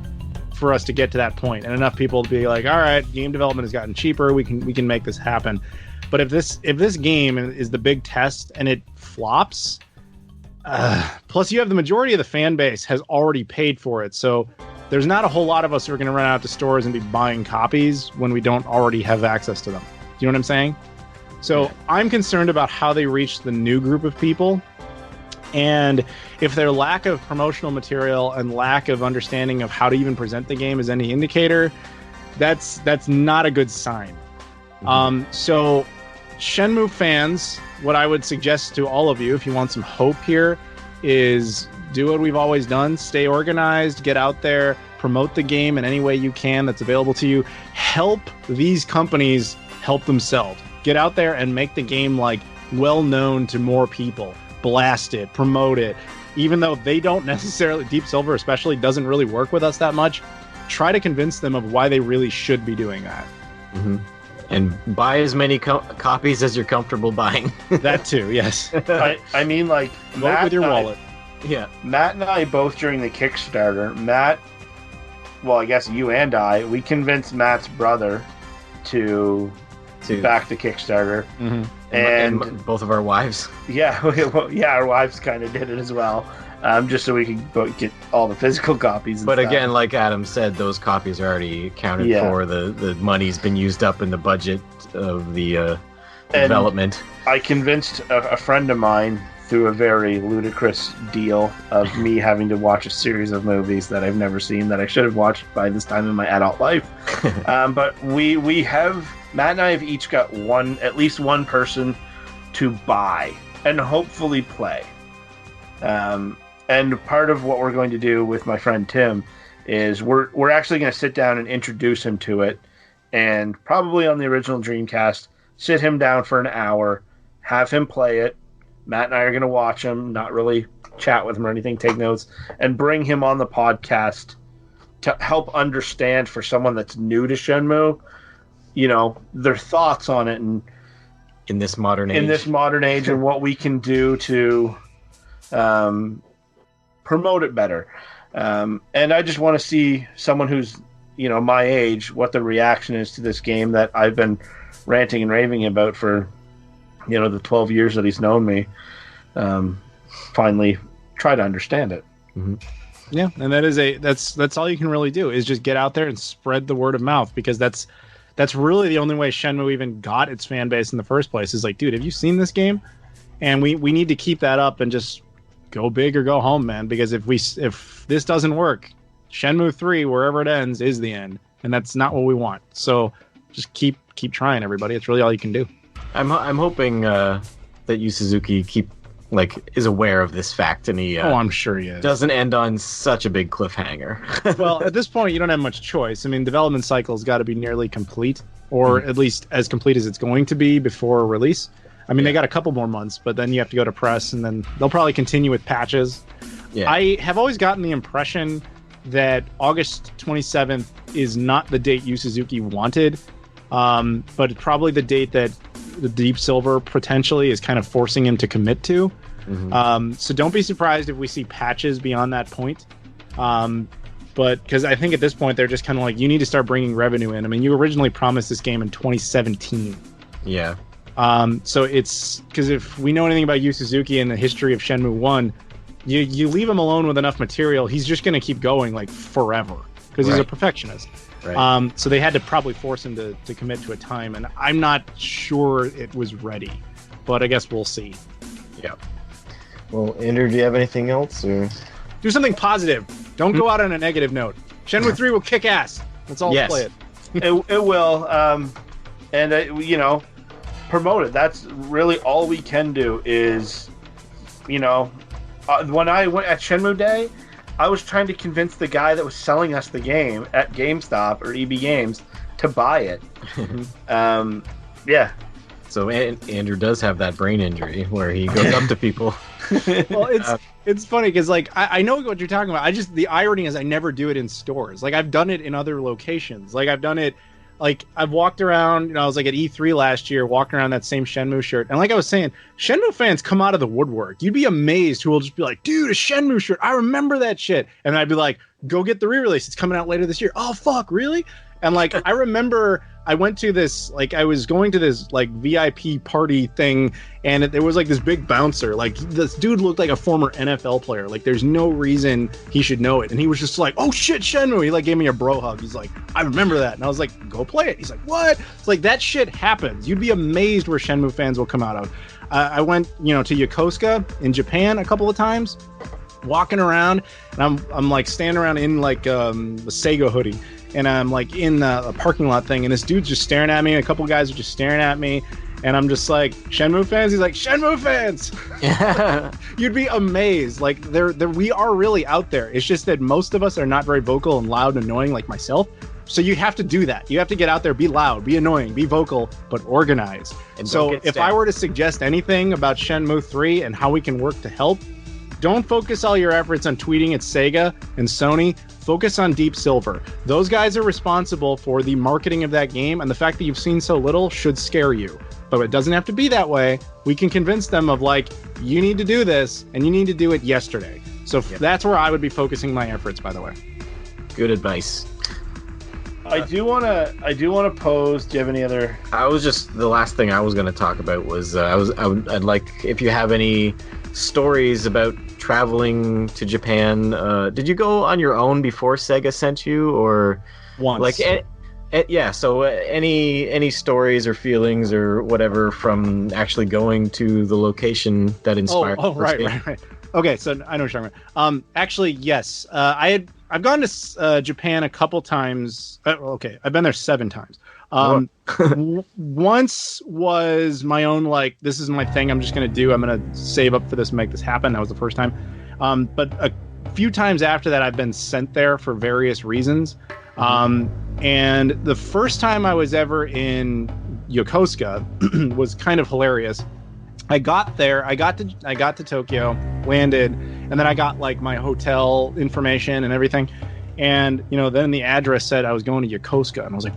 for us to get to that point, and enough people to be like, all right, game development has gotten cheaper, we can make this happen. But if this game is the big test and it flops, plus you have the majority of the fan base has already paid for it, so there's not a whole lot of us who are going to run out to stores and be buying copies when we don't already have access to them. Do you know what I'm saying? So I'm concerned about how they reach the new group of people, and if their lack of promotional material and lack of understanding of how to even present the game is any indicator, that's not a good sign. So Shenmue fans, what I would suggest to all of you, if you want some hope here, is do what we've always done. Stay organized, get out there, promote the game in any way you can that's available to you. Help these companies help themselves. Get out there and make the game well known to more people. Blast it, promote it. Even though they don't necessarily, Deep Silver especially, doesn't really work with us that much, try to convince them of why they really should be doing that. And buy as many copies as you're comfortable buying. That too, yes. I mean, vote with your wallet. Yeah. Matt and I both during the Kickstarter, I guess you and I, we convinced Matt's brother to back the Kickstarter. And both of our wives. Yeah, our wives kind of did it as well, just so we could get all the physical copies. But again, like Adam said, those copies are already accounted for. The money's been used up in the budget of the development. I convinced a friend of mine through a very ludicrous deal of me having to watch a series of movies that I've never seen that I should have watched by this time in my adult life. But we have... Matt and I have each got at least one person to buy and hopefully play. And part of what we're going to do with my friend Tim is we're actually going to sit down and introduce him to it, and probably on the original Dreamcast, sit him down for an hour, have him play it. Matt and I are going to watch him, not really chat with him or anything, take notes, and bring him on the podcast to help understand, for someone that's new to Shenmue, their thoughts on it, and in this modern age and what we can do to promote it better. And I just want to see someone who's, my age, what the reaction is to this game that I've been ranting and raving about for, the 12 years that he's known me. Finally try to understand it. Mm-hmm. Yeah, and that's all you can really do is just get out there and spread the word of mouth, because that's really the only way Shenmue even got its fan base in the first place. Is like, dude, have you seen this game? And we need to keep that up and just go big or go home, man. Because if this doesn't work, Shenmue 3, wherever it ends, is the end, and that's not what we want. So just keep trying, everybody. It's really all you can do. I'm hoping that Yu Suzuki is aware of this fact, and he I'm sure he is. Doesn't end on such a big cliffhanger. Well, at this point, you don't have much choice. I mean, development cycle's got to be nearly complete, or at least as complete as it's going to be before release. I mean, they got a couple more months, but then you have to go to press, and then they'll probably continue with patches. Yeah. I have always gotten the impression that August 27th is not the date Yu Suzuki wanted, but it's probably the date that the Deep Silver potentially is kind of forcing him to commit to. Mm-hmm. So don't be surprised if we see patches beyond that point. But because I think at this point they're just kind of like, you need to start bringing revenue in. I mean, you originally promised this game in 2017. Yeah. So it's because if we know anything about Yu Suzuki and the history of Shenmue 1, you leave him alone with enough material, he's just going to keep going like forever because he's a perfectionist. Right. So they had to probably force him to commit to a time, and I'm not sure it was ready, but I guess we'll see. Yeah. Well, Andrew, do you have anything else? Or? Do something positive. Don't go out on a negative note. Shenmue 3 will kick ass. Let's all play it. It will. And, promote it. That's really all we can do is, when I went at Shenmue Day, I was trying to convince the guy that was selling us the game at GameStop or EB Games to buy it. Yeah. So Andrew does have that brain injury where he goes up to people. Well, it's funny because I know what you're talking about. The irony is I never do it in stores. Like I've done it in other locations. Like I've done it. Like I've walked around. I was like at E3 last year, walking around that same Shenmue shirt. And like I was saying, Shenmue fans come out of the woodwork. You'd be amazed who will just be like, "Dude, a Shenmue shirt. I remember that shit." And I'd be like, "Go get the re-release. It's coming out later this year." Oh fuck, really? And I remember I went to this, I was going to this VIP party thing, and there was this big bouncer. This dude looked like a former NFL player. There's no reason he should know it. And he was just like, "Oh shit, Shenmue." He gave me a bro hug. He's like, "I remember that." And I was like, "Go play it." He's like, "What?" It's that shit happens. You'd be amazed where Shenmue fans will come out of. I went, to Yokosuka in Japan a couple of times, walking around, and I'm standing around in the Sega hoodie. And I'm in a parking lot thing, and this dude's just staring at me. And a couple guys are just staring at me, and I'm just like, "Shenmue fans?" He's like, "Shenmue fans." Yeah. You'd be amazed. We are really out there. It's just that most of us are not very vocal and loud and annoying, like myself. So you have to do that. You have to get out there, be loud, be annoying, be vocal, but organized. And so if I were to suggest anything about Shenmue 3 and how we can work to help, don't focus all your efforts on tweeting at Sega and Sony. Focus on Deep Silver. Those guys are responsible for the marketing of that game, and the fact that you've seen so little should scare you. But it doesn't have to be that way. We can convince them of you need to do this, and you need to do it yesterday. So that's where I would be focusing my efforts, by the way. Good advice. I do want to pose. Do you have any other? The last thing I was going to talk about was I'd like if you have any stories about traveling to Japan. Did you go on your own before Sega sent you, or once? So any stories or feelings or whatever from actually going to the location that inspired? Right. Okay, so I know what you're talking about. Actually, yes. I've gone to Japan a couple times. I've been there 7 times. Once was my own, this is my thing, I'm just going to do. I'm going to save up for this and make this happen. That was the first time. But a few times after that, I've been sent there for various reasons. And the first time I was ever in Yokosuka was kind of hilarious. I got there, I got to Tokyo, landed, and then I got my hotel information and everything. And, then the address said I was going to Yokosuka. And I was like,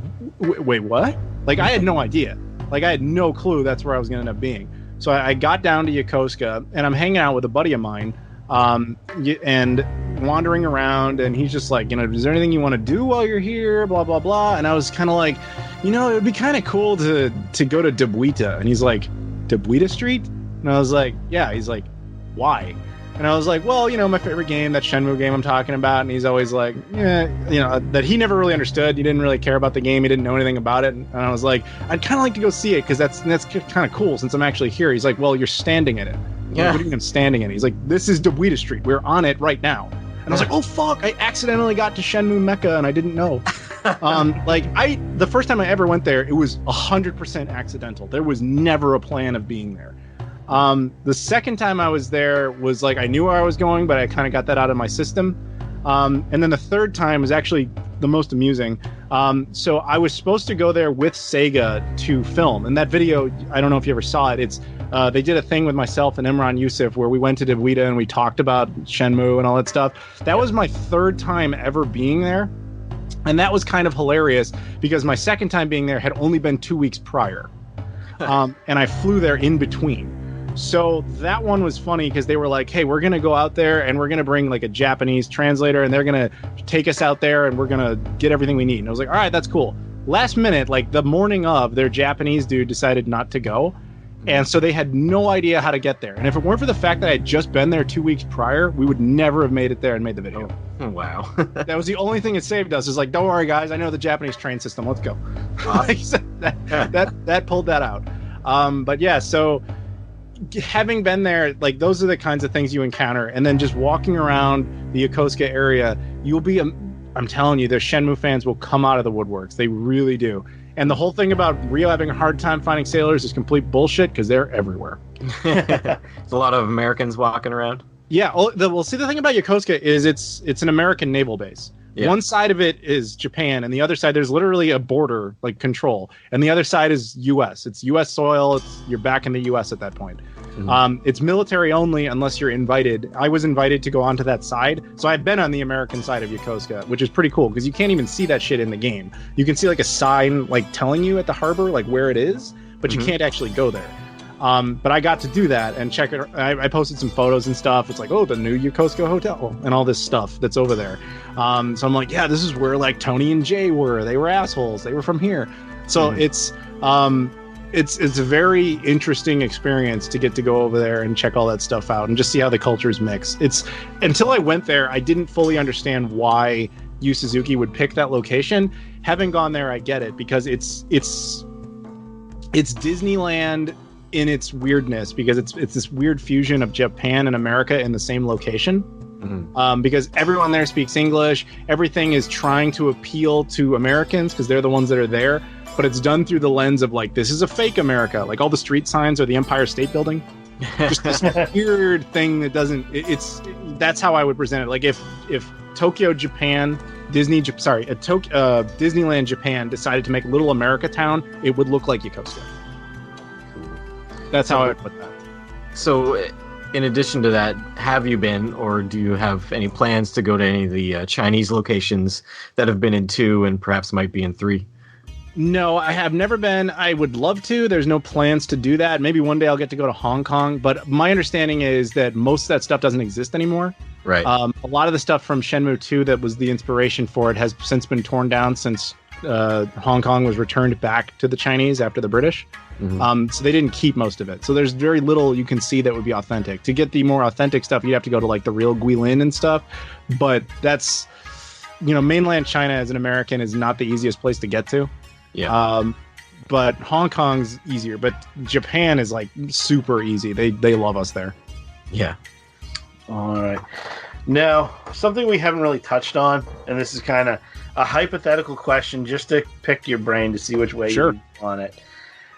wait, what? I had no idea. I had no clue that's where I was going to end up being. So I got down to Yokosuka, and I'm hanging out with a buddy of mine. And wandering around, and he's just like, is there anything you want to do while you're here? Blah blah blah. And I was kind of like, it would be kind of cool to go to Debuita. And he's like, Debuita Street? And I was like, yeah. He's like, why? And I was like, well, my favorite game, that Shenmue game I'm talking about. And he's always like, that he never really understood. He didn't really care about the game. He didn't know anything about it. And I was like, I'd kind of like to go see it because that's kind of cool since I'm actually here. He's like, well, you're standing in it. Yeah. What do you mean I'm standing in it? He's like, this is Debuita Street. We're on it right now. And I was like, oh, fuck. I accidentally got to Shenmue Mecca and I didn't know. The first time I ever went there, it was 100% accidental. There was never a plan of being there. The second time I was there was like I knew where I was going, but I kind of got that out of my system. And then the third time was actually the most amusing. So I was supposed to go there with Sega to film. And that video, I don't know if you ever saw it. It's they did a thing with myself and Imran Yusuf where we went to Debuita and we talked about Shenmue and all that stuff. That was my third time ever being there. And that was kind of hilarious because my second time being there had only been 2 weeks prior. And I flew there in between. So that one was funny because they were like, hey, we're going to go out there and we're going to bring like a Japanese translator and they're going to take us out there and we're going to get everything we need. And I was like, all right, that's cool. Last minute, like the morning of, their Japanese dude decided not to go. And so they had no idea how to get there. And if it weren't for the fact that I had just been there 2 weeks prior, we would never have made it there and made the video. Oh, wow. That was the only thing it saved us. Is like, don't worry, guys. I know the Japanese train system. Let's go. that pulled that out. But yeah, so having been there, like those are the kinds of things you encounter. And then just walking around the Yokosuka area, you'll be, I'm telling you, their Shenmue fans will come out of the woodworks. They really do. And the whole thing about Rio having a hard time finding sailors is complete bullshit because they're everywhere. There's a lot of Americans walking around. Yeah. Well, see, the thing about Yokosuka is it's an American naval base. Yeah. One side of it is Japan, and the other side, there's literally a border, like control. And the other side is U.S. It's U.S. soil. You're back in the U.S. at that point. Mm-hmm. It's military only unless you're invited. I was invited to go onto that side. So I've been on the American side of Yokosuka, which is pretty cool because you can't even see that shit in the game. You can see like a sign like telling you at the harbor like where it is, but you can't actually go there. But I got to do that and check it. I posted some photos and stuff. It's like, oh, the new Yokosuka Hotel and all this stuff that's over there. So I'm like, yeah, this is where like Tony and Jay were. They were assholes. They were from here. So it's a very interesting experience to get to go over there and check all that stuff out and just see how the cultures mix. It's until I went there, I didn't fully understand why Yu Suzuki would pick that location. Having gone there, I get it because it's Disneyland in its weirdness because it's this weird fusion of Japan and America in the same location. Because everyone there speaks English. Everything is trying to appeal to Americans because they're the ones that are there. But it's done through the lens of like, this is a fake America. Like all the street signs are the Empire State Building. Just this weird thing that doesn't. That's how I would present it. Like if Tokyo, Japan, Disneyland, Japan decided to make Little America Town, it would look like Yokosuka. That's how I would put that. So, in addition to that, have you been, or do you have any plans to go to any of the Chinese locations that have been in 2 and perhaps might be in 3? No, I have never been. I would love to. There's no plans to do that. Maybe one day I'll get to go to Hong Kong. But my understanding is that most of that stuff doesn't exist anymore. Right. A lot of the stuff from Shenmue 2 that was the inspiration for it has since been torn down since Hong Kong was returned back to the Chinese after the British. So they didn't keep most of it. So there's very little you can see that would be authentic. To get the more authentic stuff, you'd have to go to like the real Guilin and stuff. But that's, mainland China as an American is not the easiest place to get to. Yeah. But Hong Kong's easier. But Japan is like super easy. They love us there. Yeah. All right. Now, something we haven't really touched on, and this is kind of a hypothetical question just to pick your brain to see which way you want it.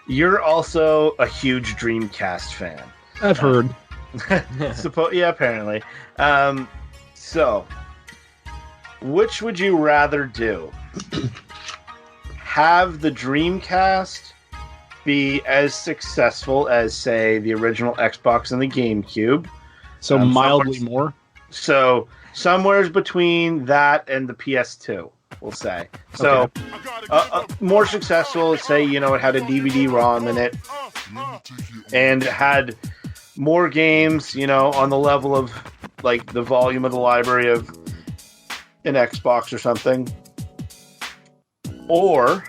You're also a huge Dreamcast fan. I've heard. Yeah, apparently. So, which would you rather do? Have the Dreamcast be as successful as, say, the original Xbox and the GameCube? So mildly more? So, somewhere's between that and the PS2. We'll say. So, more successful, say, it had a DVD-ROM in it, and it had more games, on the level of, like, the volume of the library of an Xbox or something. Or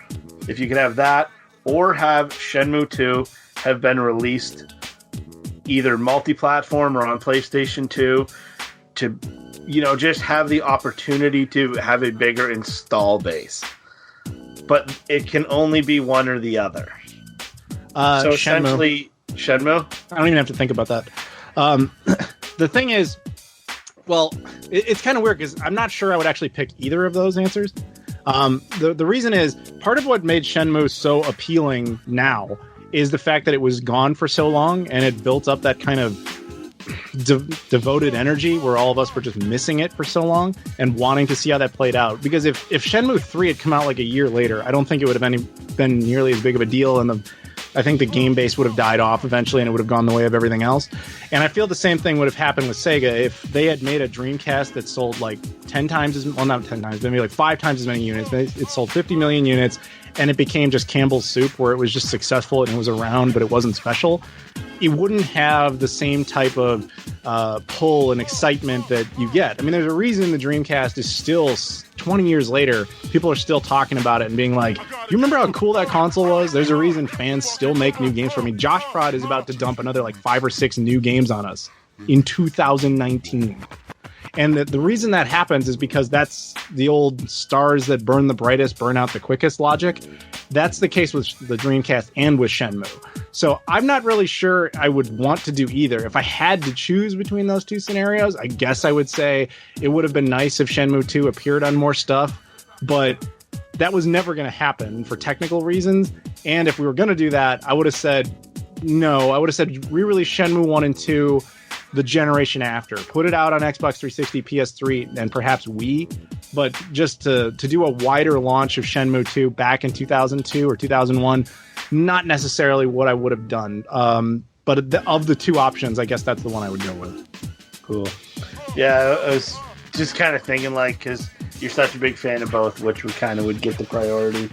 if you could have that, or have Shenmue 2 have been released either multi-platform or on PlayStation 2 to, just have the opportunity to have a bigger install base. But it can only be one or the other. So essentially, Shenmue? I don't even have to think about that. The thing is, well, it's kind of weird because I'm not sure I would actually pick either of those answers. The reason is, part of what made Shenmue so appealing now is the fact that it was gone for so long and it built up that kind of devoted energy where all of us were just missing it for so long and wanting to see how that played out. Because if Shenmue 3 had come out like a year later, I don't think it would have been nearly as big of a deal, and I think the game base would have died off eventually and it would have gone the way of everything else. And I feel the same thing would have happened with Sega if they had made a Dreamcast that sold like 10 times as, well, not 10 times, but maybe like 5 times as many units. It sold 50 million units and it became just Campbell's soup, where it was just successful and it was around, but it wasn't special. It wouldn't have the same type of pull and excitement that you get. I mean, there's a reason the Dreamcast is still 20 years later, people are still talking about it and being like, you remember how cool that console was? There's a reason fans still make new games for me. Josh Prod is about to dump another like 5 or 6 new games on us in 2019. And the reason that happens is because that's the old stars that burn the brightest, burn out the quickest logic. That's the case with the Dreamcast and with Shenmue. So I'm not really sure I would want to do either. If I had to choose between those two scenarios, I guess I would say it would have been nice if Shenmue 2 appeared on more stuff, but that was never going to happen for technical reasons. And if we were going to do that, I would have said no. I would have said re-release Shenmue 1 and 2 the generation after. Put it out on Xbox 360, PS3, and perhaps Wii. But just to do a wider launch of Shenmue 2 back in 2002 or 2001, not necessarily what I would have done. But of the two options, I guess that's the one I would go with. Cool. Yeah, I was just kind of thinking, like, because you're such a big fan of both, which would get the priority.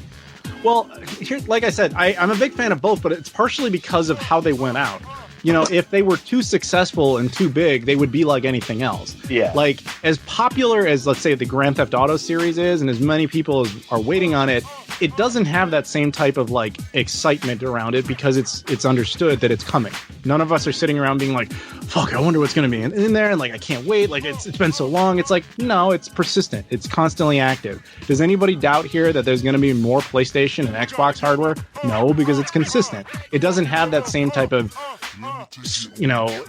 Well, here, like I said, I'm a big fan of both, but it's partially because of how they went out. If they were too successful and too big, they would be like anything else. Yeah. Like, as popular as, let's say, the Grand Theft Auto series is, and as many people as are waiting on it, it doesn't have that same type of, like, excitement around it because it's understood that it's coming. None of us are sitting around being like, fuck, I wonder what's going to be in there, and, like, I can't wait. Like, it's been so long. It's like, no, it's persistent. It's constantly active. Does anybody doubt here that there's going to be more PlayStation and Xbox hardware? No, because it's consistent. It doesn't have that same type of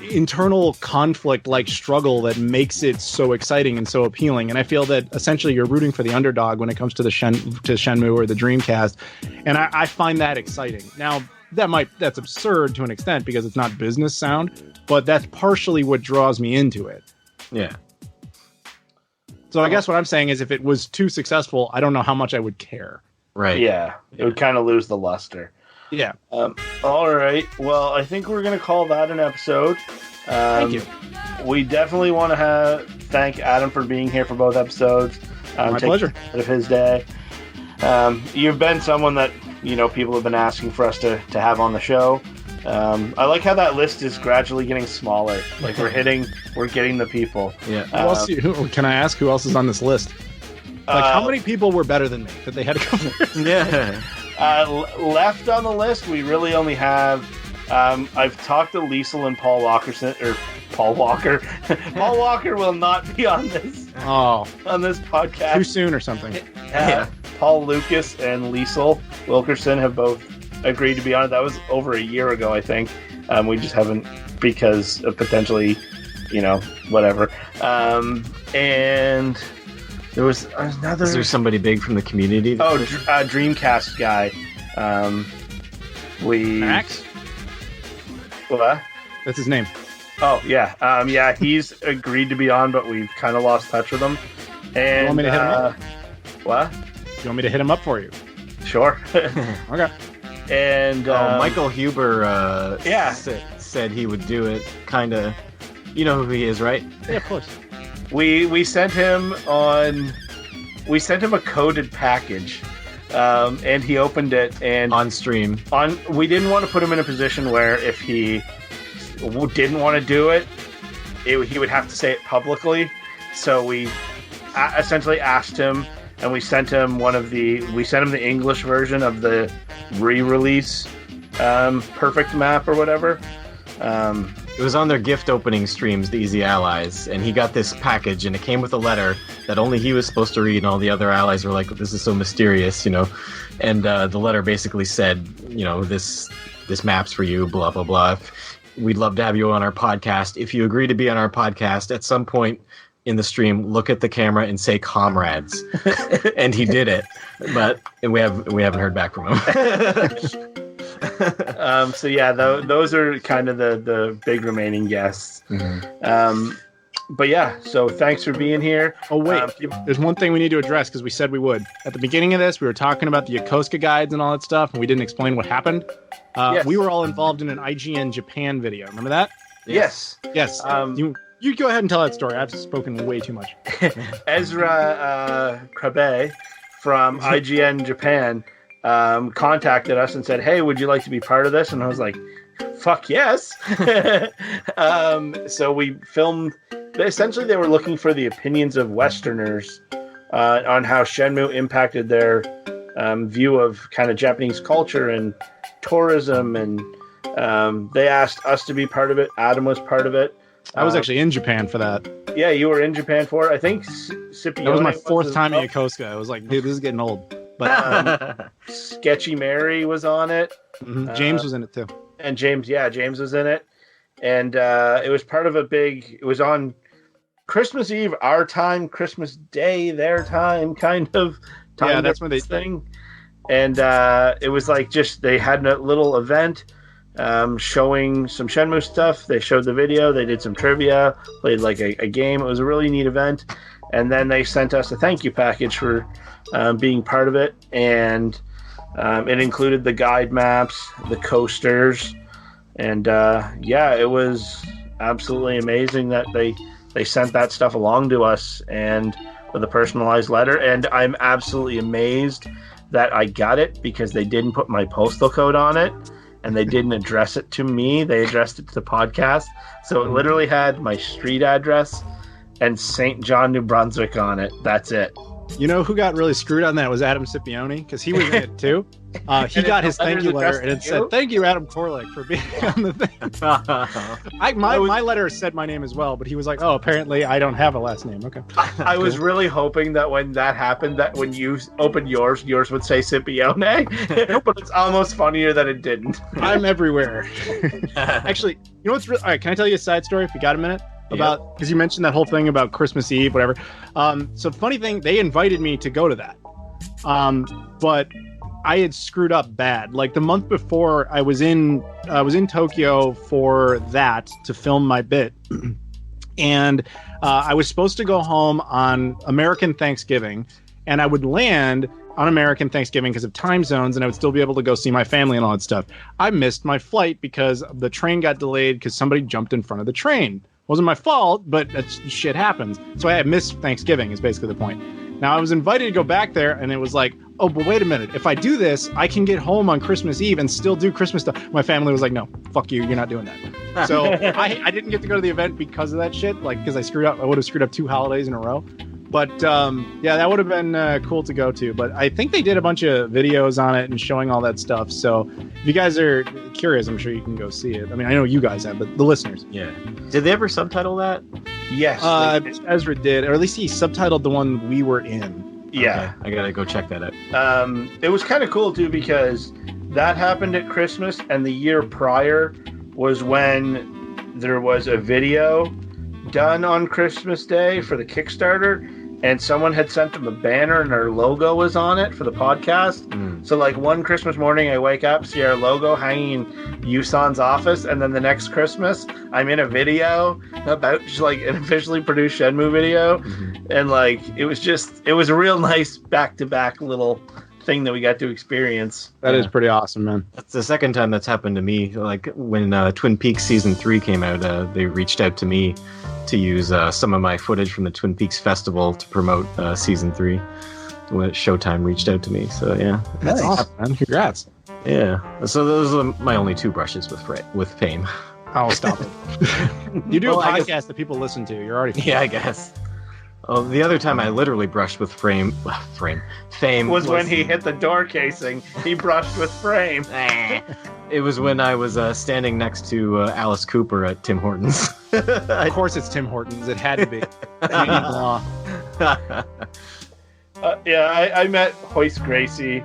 internal conflict like struggle that makes it so exciting and so appealing. And I feel that essentially you're rooting for the underdog when it comes to to Shenmue or the Dreamcast, and I find that exciting. Now that's absurd to an extent because it's not business sound, but that's partially what draws me into it. Yeah. So I guess what I'm saying is if it was too successful, I don't know how much I would care. Right. Yeah, it would kind of lose the luster. Yeah. All right. Well, I think we're going to call that an episode. Thank you. We definitely want to thank Adam for being here for both episodes. My pleasure. Out of his day. You've been someone that people have been asking for us to have on the show. I like how that list is gradually getting smaller. Like we're getting the people. Yeah. Can I ask who else is on this list? Like, how many people were better than me that they had to come first? Yeah. Left on the list, we really only have. I've talked to Liesel and Paul Walkerson, or Paul Walker. Paul Walker will not be on this. Oh, on this podcast. Too soon or something. Yeah. Paul Lucas and Liesel Wilkerson have both agreed to be on it. That was over a year ago, I think. We just haven't because of potentially, whatever. And there was another. Is there somebody big from the community? Oh, Dreamcast guy. Max? What? That's his name. Oh, yeah. Yeah, he's agreed to be on, but we've kind of lost touch with him. And, you want me to hit him up? What? You want me to hit him up for you? Sure. Okay. And Michael Huber said he would do it. Kind of. You know who he is, right? Yeah, of course. We sent him a coded package, and he opened it and on stream. We didn't want to put him in a position where if he didn't want to do it, he would have to say it publicly. So we essentially asked him, and we sent him the English version of the re-release perfect map or whatever. It was on their gift opening streams, the Easy Allies, and he got this package, and it came with a letter that only he was supposed to read, and all the other allies were like, "This is so mysterious," And the letter basically said, this map's for you, blah blah blah. We'd love to have you on our podcast. If you agree to be on our podcast, at some point in the stream, look at the camera and say "comrades," and he did it, but we haven't heard back from him. So yeah, those are kind of the big remaining guests. Mm-hmm. But yeah, so thanks for being here. Oh wait, there's one thing we need to address because we said we would. At the beginning of this, we were talking about the Yokosuka guides and all that stuff, and we didn't explain what happened. Yes. We were all involved in an IGN Japan video. Remember that? Yes. Yes. You go ahead and tell that story. I've spoken way too much. Ezra Krabe from IGN Japan contacted us and said, "Hey, would you like to be part of this?" And I was like, "Fuck yes!" So we filmed. Essentially, they were looking for the opinions of Westerners on how Shenmue impacted their view of kind of Japanese culture and tourism, and they asked us to be part of it. Adam was part of it. I was actually in Japan for that. Yeah, you were in Japan for it. I think Scipione. That was my fourth time in Yokosuka. I was like, dude, this is getting old. But Sketchy Mary was on it. Mm-hmm. James was in it too. And James was in it. And it was part of it was on Christmas Eve, our time, Christmas Day, their time, kind of time. Yeah, that's when they thing. And it was like they had a little event showing some Shenmue stuff. They showed the video, they did some trivia, played like a game. It was a really neat event. And then they sent us a thank you package for being part of it. And it included the guide maps, the coasters. And it was absolutely amazing that they sent that stuff along to us and with a personalized letter. And I'm absolutely amazed that I got it because they didn't put my postal code on it and they didn't address it to me. They addressed it to the podcast. So it literally had my street address and St. John, New Brunswick on it. That's it. You know who got really screwed on that was Adam Scipione, because he was in it too. He got his thank you letter and it said, "Thank you, Adam Koralik, for being on the thing." My letter said my name as well, but he was like, "Oh, apparently I don't have a last name." Okay. I was really hoping that when that happened, that when you opened yours would say Scipione, but it's almost funnier that it didn't. I'm everywhere. Actually, you know what's all right? Can I tell you a side story if you got a minute? About, because you mentioned that whole thing about Christmas Eve, whatever. So funny thing, they invited me to go to that, but I had screwed up bad. Like the month before, I was in Tokyo for that to film my bit, and I was supposed to go home on American Thanksgiving, and I would land on American Thanksgiving because of time zones, and I would still be able to go see my family and all that stuff. I missed my flight because the train got delayed because somebody jumped in front of the train. Wasn't my fault, but that shit happens. So I missed Thanksgiving is basically the point. Now I was invited to go back there, and it was like, oh, but wait a minute. If I do this, I can get home on Christmas Eve and still do Christmas stuff. My family was like, no, fuck you. You're not doing that. So I didn't get to go to the event because of that shit, like because I screwed up. I would have screwed up 2 holidays in a row. But that would have been cool to go to. But I think they did a bunch of videos on it and showing all that stuff. So if you guys are curious, I'm sure you can go see it. I mean, I know you guys have, but the listeners. Yeah. Did they ever subtitle that? Yes. Ezra did, or at least he subtitled the one we were in. Yeah. Okay. I gotta go check that out. It was kind of cool, too, because that happened at Christmas, and the year prior was when there was a video done on Christmas Day for the Kickstarter, and someone had sent them a banner and our logo was on it for the podcast. So like one Christmas morning I wake up, see our logo hanging in Yusan's office, and then the next Christmas I'm in a video about just like an officially produced Shenmue video. And like it was a real nice back-to-back little thing that we got to experience. That is pretty awesome, man. That's the second time that's happened to me. Like when Twin Peaks season 3 came out, they reached out to me to use some of my footage from the Twin Peaks festival to promote season 3. When Showtime reached out to me, so yeah, that's awesome, man. Congrats. Yeah, so those are my only 2 brushes with fame. Oh, stop it. You do a podcast that people listen to. You're already Yeah, I guess. Oh, the other time I literally brushed with fame was when he hit the door casing. He brushed with frame. It was when I was standing next to Alice Cooper at Tim Hortons. Of course it's Tim Hortons. It had to be. I met Hoist Gracie.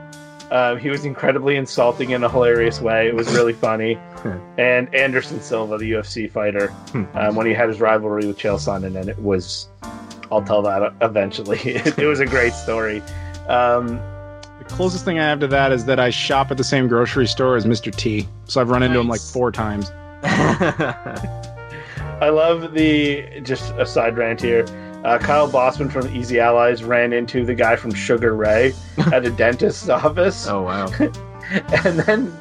He was incredibly insulting in a hilarious way. It was really funny. And Anderson Silva, the UFC fighter, when he had his rivalry with Chael Sonnen, and it was... I'll tell that eventually. It was a great story. The closest thing I have to that is that I shop at the same grocery store as Mr. T. So I've run into him like 4 times. I love just a side rant here. Kyle Bossman from Easy Allies ran into the guy from Sugar Ray at a dentist's office. Oh, wow. And then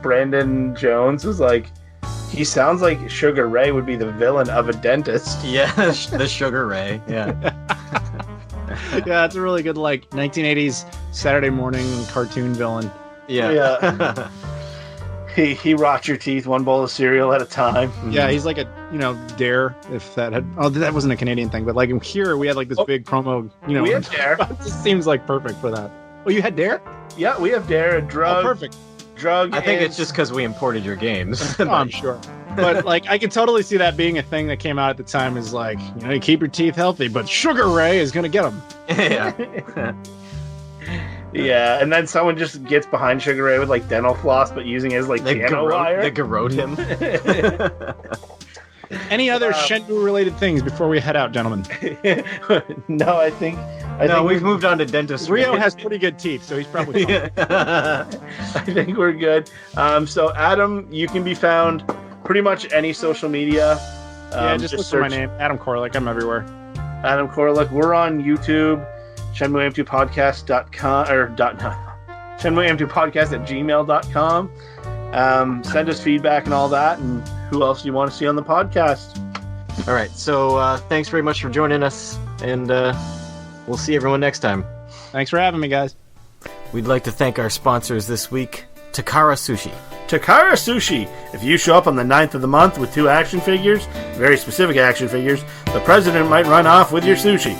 Brandon Jones was like, he sounds like Sugar Ray would be the villain of a dentist. Yeah, the Sugar Ray. Yeah. Yeah, it's a really good 1980s Saturday morning cartoon villain. Yeah. He rots your teeth one bowl of cereal at a time. Yeah, he's like a Dare. If that had that wasn't a Canadian thing, but here we had this big promo. We had Dare. It just seems perfect for that. Oh, you had Dare? Yeah, we have Dare. Drug. Oh, perfect. Drug. I think it's just because we imported your games. Oh, I'm sure. But I can totally see that being a thing that came out at the time. Is you keep your teeth healthy, but Sugar Ray is gonna get them. Yeah. Yeah, and then someone just gets behind Sugar Ray with dental floss, but using his piano wire. They garrote him. Any other Shenmue related things before we head out, gentlemen? No, I think we've moved on to dentistry. Rio has pretty good teeth, so he's probably fine. I think we're good. So Adam, you can be found pretty much any social media. Just look for my name, Adam Koralik. I'm everywhere. Adam Koralik. We're on YouTube. Shenmue AM2 podcast.com or Shenmue AM2 podcast at gmail.com. Send us feedback and all that, and who else do you want to see on the podcast? All right, so thanks very much for joining us, and we'll see everyone next time. Thanks for having me, guys. We'd like to thank our sponsors this week, Takara Sushi. Takara Sushi. If you show up on the 9th of the month with 2 action figures, very specific action figures, the president might run off with your sushi.